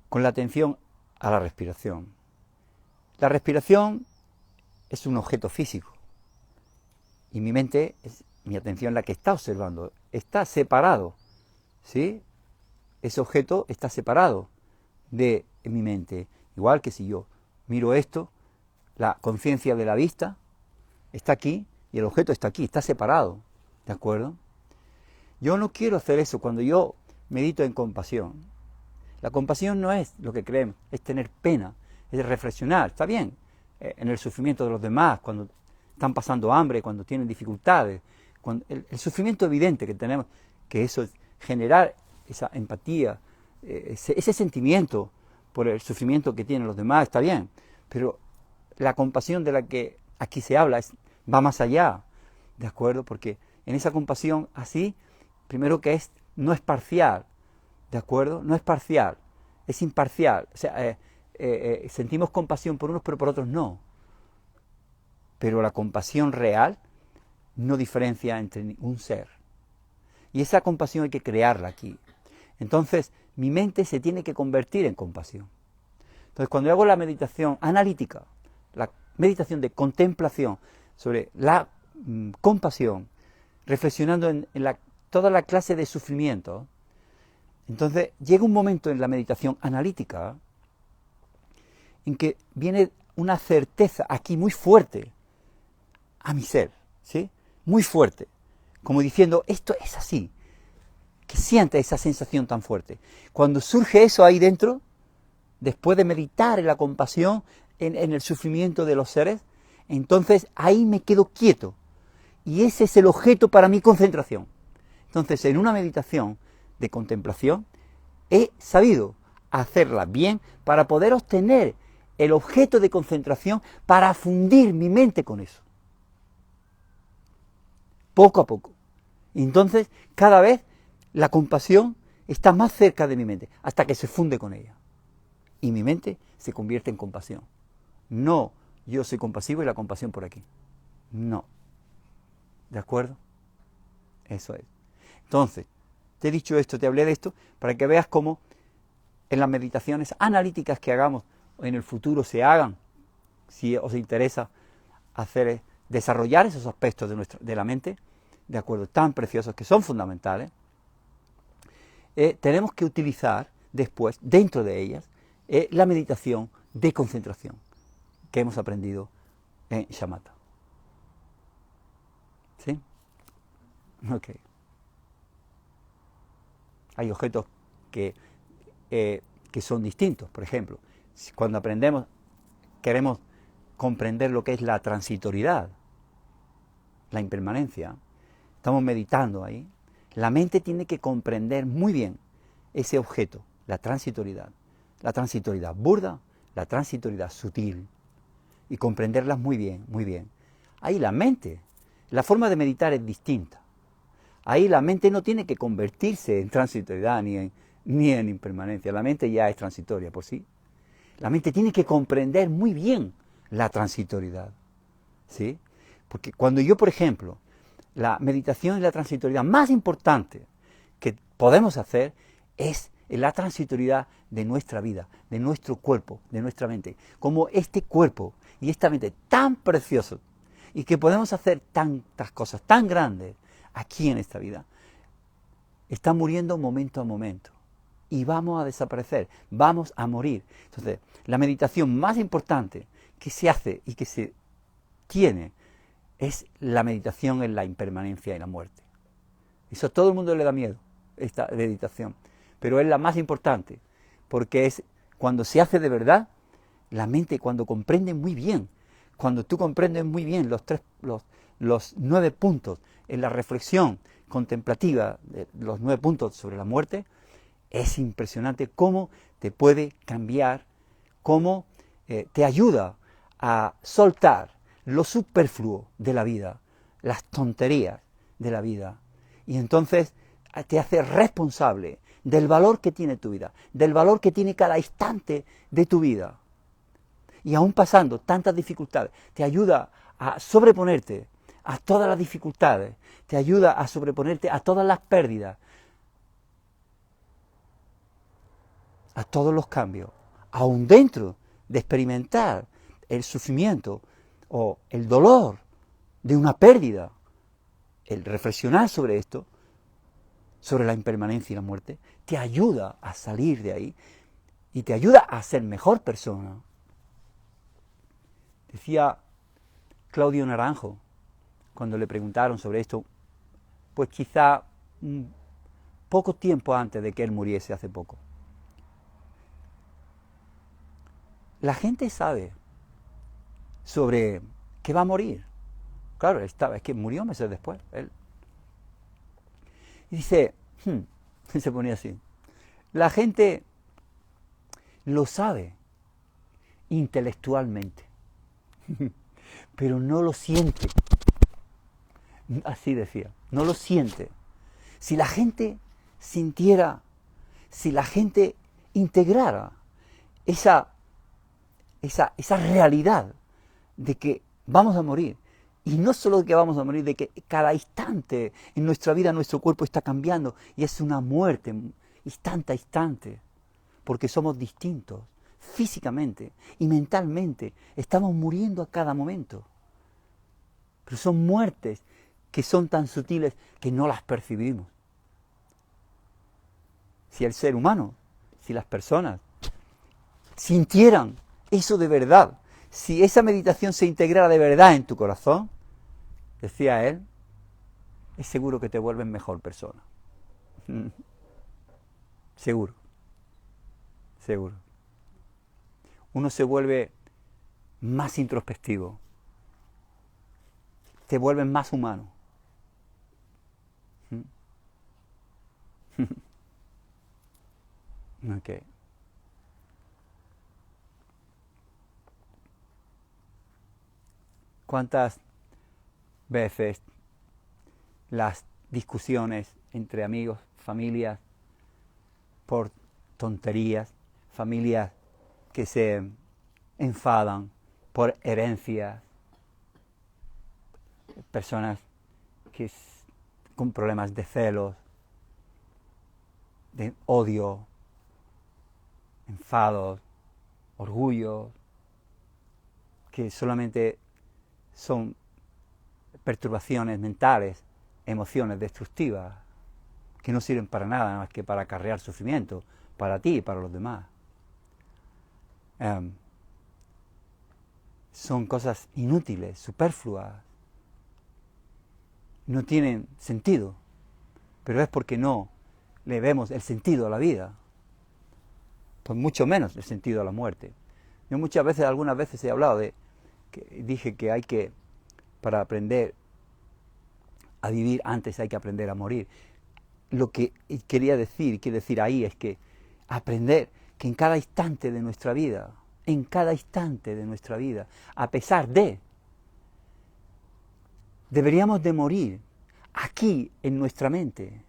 con la atención a la respiración es un objeto físico, y mi mente es mi atención la que está observando, está separado, ¿sí? Ese objeto está separado de mi mente, igual que si yo miro esto, la conciencia de la vista está aquí y el objeto está aquí, está separado, ¿de acuerdo? Yo no quiero hacer eso cuando yo medito en compasión. La compasión no es lo que creemos, es tener pena, es reflexionar, está bien, en el sufrimiento de los demás, cuando están pasando hambre, cuando tienen dificultades, cuando el sufrimiento evidente que tenemos, que eso es generar esa empatía, ese sentimiento por el sufrimiento que tienen los demás, está bien, pero la compasión de la que aquí se habla va más allá, ¿de acuerdo? Porque en esa compasión así, primero que no es parcial, ¿de acuerdo? No es parcial, es imparcial. O sea, sentimos compasión por unos, pero por otros no. Pero la compasión real no diferencia entre un ser. Y esa compasión hay que crearla aquí. Entonces, mi mente se tiene que convertir en compasión. Entonces, cuando yo hago la meditación analítica, la meditación de contemplación sobre la compasión, reflexionando en toda la clase de sufrimiento, entonces llega un momento en la meditación analítica en que viene una certeza aquí muy fuerte a mi ser, ¿sí? Muy fuerte, como diciendo, esto es así, que sienta esa sensación tan fuerte. Cuando surge eso ahí dentro, después de meditar en la compasión, en el sufrimiento de los seres, entonces ahí me quedo quieto, y ese es el objeto para mi concentración. Entonces, en una meditación de contemplación, he sabido hacerla bien para poder obtener el objeto de concentración para fundir mi mente con eso. Poco a poco. Y entonces, cada vez la compasión está más cerca de mi mente, hasta que se funde con ella. Y mi mente se convierte en compasión. No, yo soy compasivo y la compasión por aquí. No. ¿De acuerdo? Eso es. Entonces, te he dicho esto, te hablé de esto, para que veas cómo en las meditaciones analíticas que hagamos en el futuro se hagan, si os interesa desarrollar esos aspectos de la mente, de acuerdo, tan preciosos que son fundamentales, tenemos que utilizar después, dentro de ellas, la meditación de concentración que hemos aprendido en Shamatha. ¿Sí? Ok. Hay objetos que son distintos. Por ejemplo, cuando queremos comprender lo que es la transitoriedad, la impermanencia, estamos meditando ahí, la mente tiene que comprender muy bien ese objeto, la transitoriedad burda, la transitoriedad sutil, y comprenderlas muy bien, muy bien. Ahí la mente, la forma de meditar es distinta. Ahí la mente no tiene que convertirse en transitoriedad ni en impermanencia. La mente ya es transitoria por sí. La mente tiene que comprender muy bien la transitoriedad. ¿Sí? Porque cuando yo, por ejemplo, la meditación y la transitoriedad más importante que podemos hacer es la transitoriedad de nuestra vida, de nuestro cuerpo, de nuestra mente. Como este cuerpo y esta mente tan preciosos y que podemos hacer tantas cosas tan grandes aquí en esta vida, está muriendo momento a momento y vamos a desaparecer, vamos a morir. Entonces, la meditación más importante que se hace y que se tiene es la meditación en la impermanencia y la muerte. Eso a todo el mundo le da miedo, esta meditación, pero es la más importante, porque es cuando se hace de verdad, la mente cuando comprende muy bien, cuando tú comprendes muy bien los 9 puntos en la reflexión contemplativa, de los 9 puntos sobre la muerte, es impresionante cómo te puede cambiar, cómo te ayuda a soltar lo superfluo de la vida, las tonterías de la vida, y entonces te hace responsable del valor que tiene tu vida, del valor que tiene cada instante de tu vida. Y aún pasando tantas dificultades, te ayuda a sobreponerte a todas las dificultades, te ayuda a sobreponerte a todas las pérdidas, a todos los cambios, aún dentro de experimentar el sufrimiento o el dolor de una pérdida. El reflexionar sobre esto, sobre la impermanencia y la muerte, te ayuda a salir de ahí y te ayuda a ser mejor persona. Decía Claudio Naranjo, cuando le preguntaron sobre esto, pues quizá poco tiempo antes de que él muriese, hace poco. La gente sabe sobre que va a morir. Claro, es que murió meses después, él. Y dice, se ponía así, la gente lo sabe intelectualmente, pero no lo siente. Así decía, no lo siente. Si la gente sintiera, si la gente integrara esa realidad de que vamos a morir, y no solo de que vamos a morir, de que cada instante en nuestra vida nuestro cuerpo está cambiando y es una muerte instante a instante, porque somos distintos físicamente y mentalmente, estamos muriendo a cada momento, pero son muertes que son tan sutiles que no las percibimos. Si el ser humano, si las personas sintieran eso de verdad, si esa meditación se integrara de verdad en tu corazón, decía él, es seguro que te vuelves mejor persona. Seguro. Seguro. Uno se vuelve más introspectivo. Te vuelves más humano. Ok. ¿Cuántas veces las discusiones entre amigos, familias, por tonterías, familias que se enfadan por herencias, personas que con problemas de celos, de odio, enfados, orgullo, que solamente son perturbaciones mentales, emociones destructivas, que no sirven para nada más que para acarrear sufrimiento, para ti y para los demás. Son cosas inútiles, superfluas, no tienen sentido, pero es porque no le vemos el sentido a la vida, pues mucho menos el sentido a la muerte. Yo muchas veces, algunas veces he hablado dije que hay que, para aprender a vivir antes hay que aprender a morir. Lo que quiero decir ahí es que aprender que en cada instante de nuestra vida, a pesar de, deberíamos de morir aquí en nuestra mente,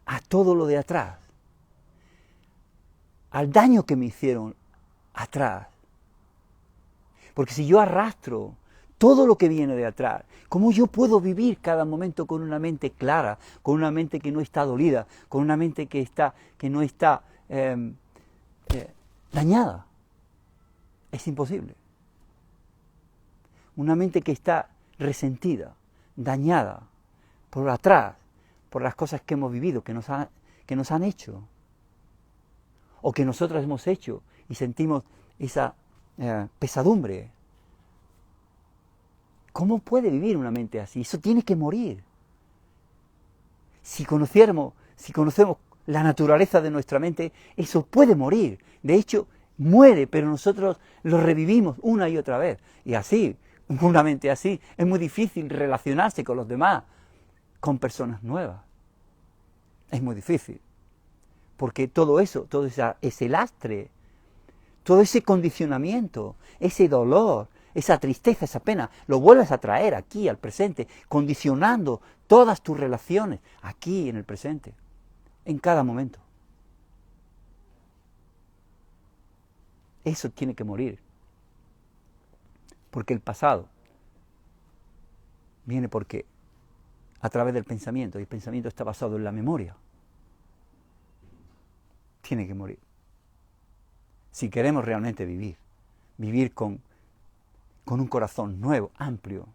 a todo lo de atrás, al daño que me hicieron atrás. Porque si yo arrastro todo lo que viene de atrás, ¿cómo yo puedo vivir cada momento con una mente clara, con una mente que no está dolida, con una mente que no está dañada? Es imposible. Una mente que está resentida, dañada, por atrás, por las cosas que hemos vivido, que nos han hecho, o que nosotros hemos hecho, y sentimos esa pesadumbre. ¿Cómo puede vivir una mente así? Eso tiene que morir. Si conocemos la naturaleza de nuestra mente, eso puede morir. De hecho, muere, pero nosotros lo revivimos una y otra vez. Y así, una mente así, es muy difícil relacionarse con los demás, con personas nuevas. Es muy difícil. Porque todo ese lastre, todo ese condicionamiento, ese dolor, esa tristeza, esa pena, lo vuelves a traer aquí al presente, condicionando todas tus relaciones aquí en el presente, en cada momento. Eso tiene que morir. Porque el pasado viene porque a través del pensamiento, y el pensamiento está basado en la memoria. Tiene que morir. Si queremos realmente vivir con un corazón nuevo, amplio,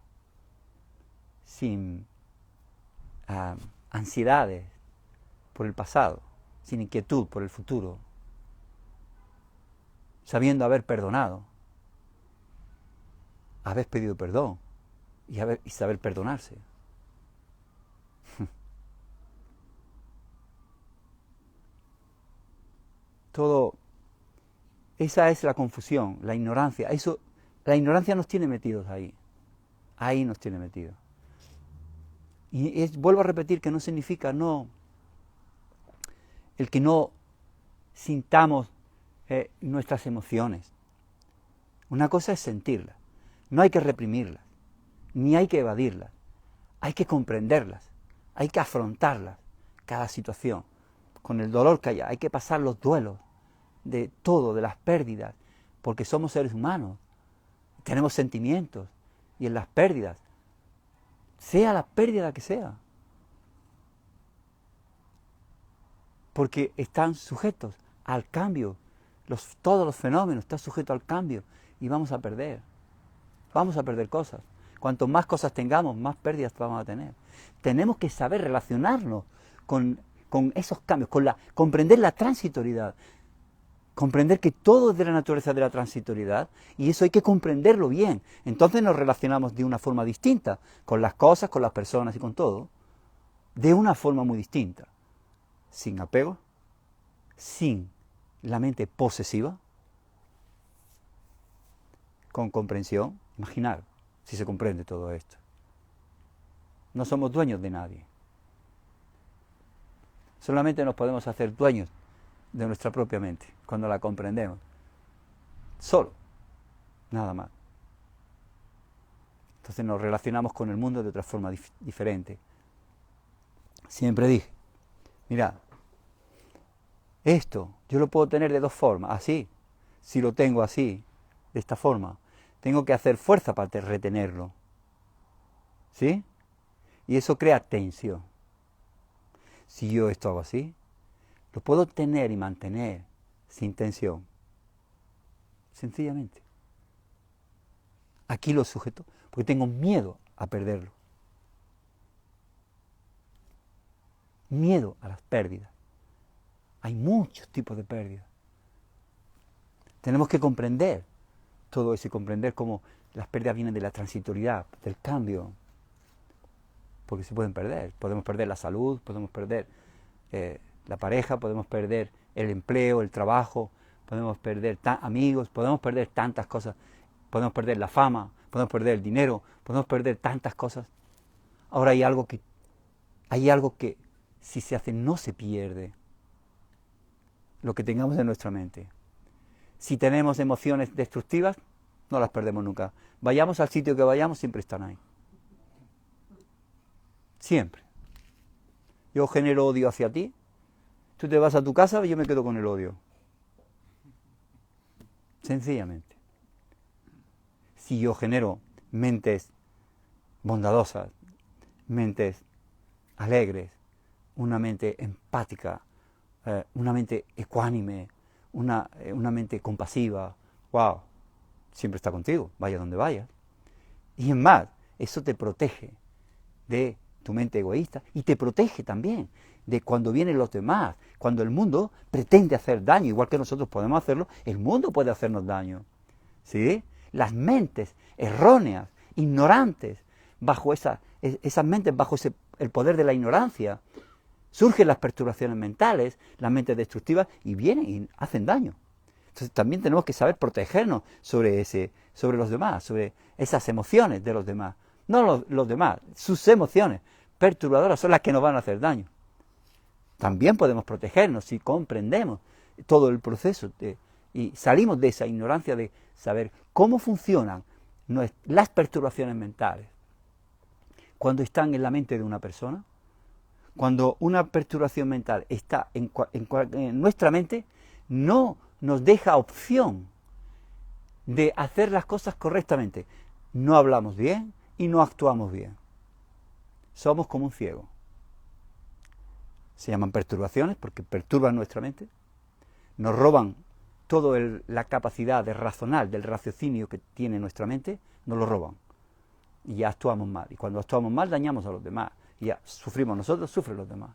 sin ansiedades por el pasado, sin inquietud por el futuro, sabiendo haber perdonado, haber pedido perdón y saber perdonarse. Todo, esa es la confusión, la ignorancia. La ignorancia nos tiene metidos ahí. Ahí nos tiene metidos. Y vuelvo a repetir que no significa el que no sintamos nuestras emociones. Una cosa es sentirlas. No hay que reprimirlas, ni hay que evadirlas. Hay que comprenderlas, hay que afrontarlas, cada situación. Con el dolor que haya, hay que pasar los duelos de todo, de las pérdidas, porque somos seres humanos, tenemos sentimientos, y en las pérdidas, sea la pérdida que sea, porque están sujetos al cambio, todos los fenómenos están sujetos al cambio, y vamos a perder cosas. Cuanto más cosas tengamos, más pérdidas vamos a tener. Tenemos que saber relacionarnos con esos cambios, comprender la transitoriedad, comprender que todo es de la naturaleza de la transitoriedad, y eso hay que comprenderlo bien. Entonces nos relacionamos de una forma distinta con las cosas, con las personas y con todo, de una forma muy distinta, sin apego, sin la mente posesiva, con comprensión. Imaginar si se comprende todo esto. No somos dueños de nadie. Solamente nos podemos hacer dueños de nuestra propia mente, cuando la comprendemos. Solo, nada más. Entonces nos relacionamos con el mundo de otra forma diferente. Siempre dije, mira, esto yo lo puedo tener de dos formas, así. Si lo tengo así, de esta forma, tengo que hacer fuerza para retenerlo. ¿Sí? Y eso crea tensión. Si yo esto hago así, lo puedo tener y mantener sin tensión. Sencillamente. Aquí lo sujeto porque tengo miedo a perderlo. Miedo a las pérdidas. Hay muchos tipos de pérdidas. Tenemos que comprender todo eso y comprender cómo las pérdidas vienen de la transitoriedad, del cambio. Porque se pueden perder. Podemos perder la salud, podemos perder la pareja, podemos perder el empleo, el trabajo, podemos perder amigos, podemos perder tantas cosas. Podemos perder la fama, podemos perder el dinero, podemos perder tantas cosas. Ahora hay algo que si se hace no se pierde. Lo que tengamos en nuestra mente. Si tenemos emociones destructivas, no las perdemos nunca. Vayamos al sitio que vayamos, siempre están ahí. Siempre. Yo genero odio hacia ti, tú te vas a tu casa y yo me quedo con el odio. Sencillamente. Si yo genero mentes bondadosas, mentes alegres, una mente empática, una mente ecuánime, una mente compasiva, wow, siempre está contigo, vaya donde vayas. Y es más, eso te protege de tu mente egoísta y te protege también de cuando vienen los demás, cuando el mundo pretende hacer daño, igual que nosotros podemos hacerlo, el mundo puede hacernos daño. ¿Sí? Las mentes erróneas, ignorantes, bajo esas mentes, bajo el poder de la ignorancia, surgen las perturbaciones mentales, las mentes destructivas, y vienen y hacen daño. Entonces también tenemos que saber protegernos sobre los demás, sobre esas emociones de los demás. No los demás, sus emociones perturbadoras son las que nos van a hacer daño. También podemos protegernos si comprendemos todo el proceso y salimos de esa ignorancia de saber cómo funcionan las perturbaciones mentales. Cuando están en la mente de una persona, cuando una perturbación mental está en nuestra mente, no nos deja opción de hacer las cosas correctamente. No hablamos bien y no actuamos bien. Somos como un ciego. Se llaman perturbaciones porque perturban nuestra mente, nos roban toda la capacidad de razonar, del raciocinio que tiene nuestra mente, nos lo roban. Y ya actuamos mal. Y cuando actuamos mal dañamos a los demás. Y ya sufrimos nosotros, sufren los demás.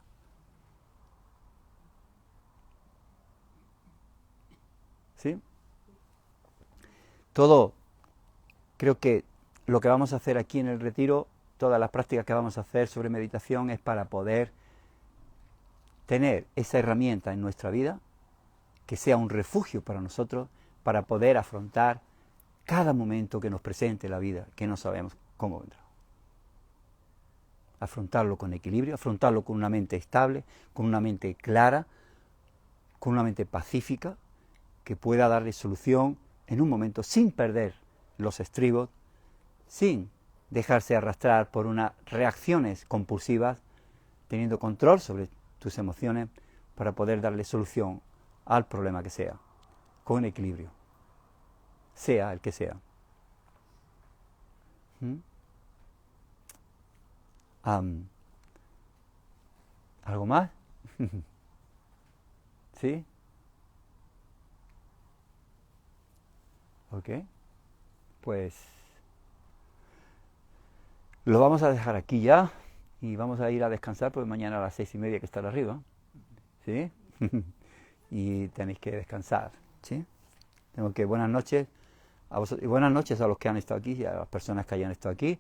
¿Sí? Todo, creo que lo que vamos a hacer aquí en el retiro, todas las prácticas que vamos a hacer sobre meditación es para poder tener esa herramienta en nuestra vida, que sea un refugio para nosotros, para poder afrontar cada momento que nos presente la vida, que no sabemos cómo vendrá. Afrontarlo con equilibrio, afrontarlo con una mente estable, con una mente clara, con una mente pacífica, que pueda darle solución en un momento sin perder los estribos, sin dejarse arrastrar por unas reacciones compulsivas, teniendo control sobre tus emociones para poder darle solución al problema que sea, con equilibrio, sea el que sea. ¿Algo más? ¿Sí? Ok. Pues lo vamos a dejar aquí ya y vamos a ir a descansar porque mañana a las 6:30 que estar arriba. ¿Sí? Y tenéis que descansar. ¿Sí? Tengo que buenas noches a vosotros y buenas noches a los que han estado aquí y a las personas que hayan estado aquí.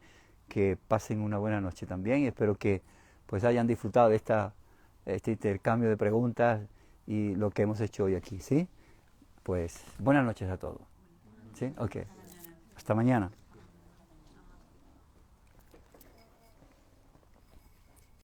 Que pasen una buena noche también y espero que pues hayan disfrutado de este intercambio de preguntas y lo que hemos hecho hoy aquí, ¿sí? Pues buenas noches a todos. ¿Sí? Ok. Hasta mañana.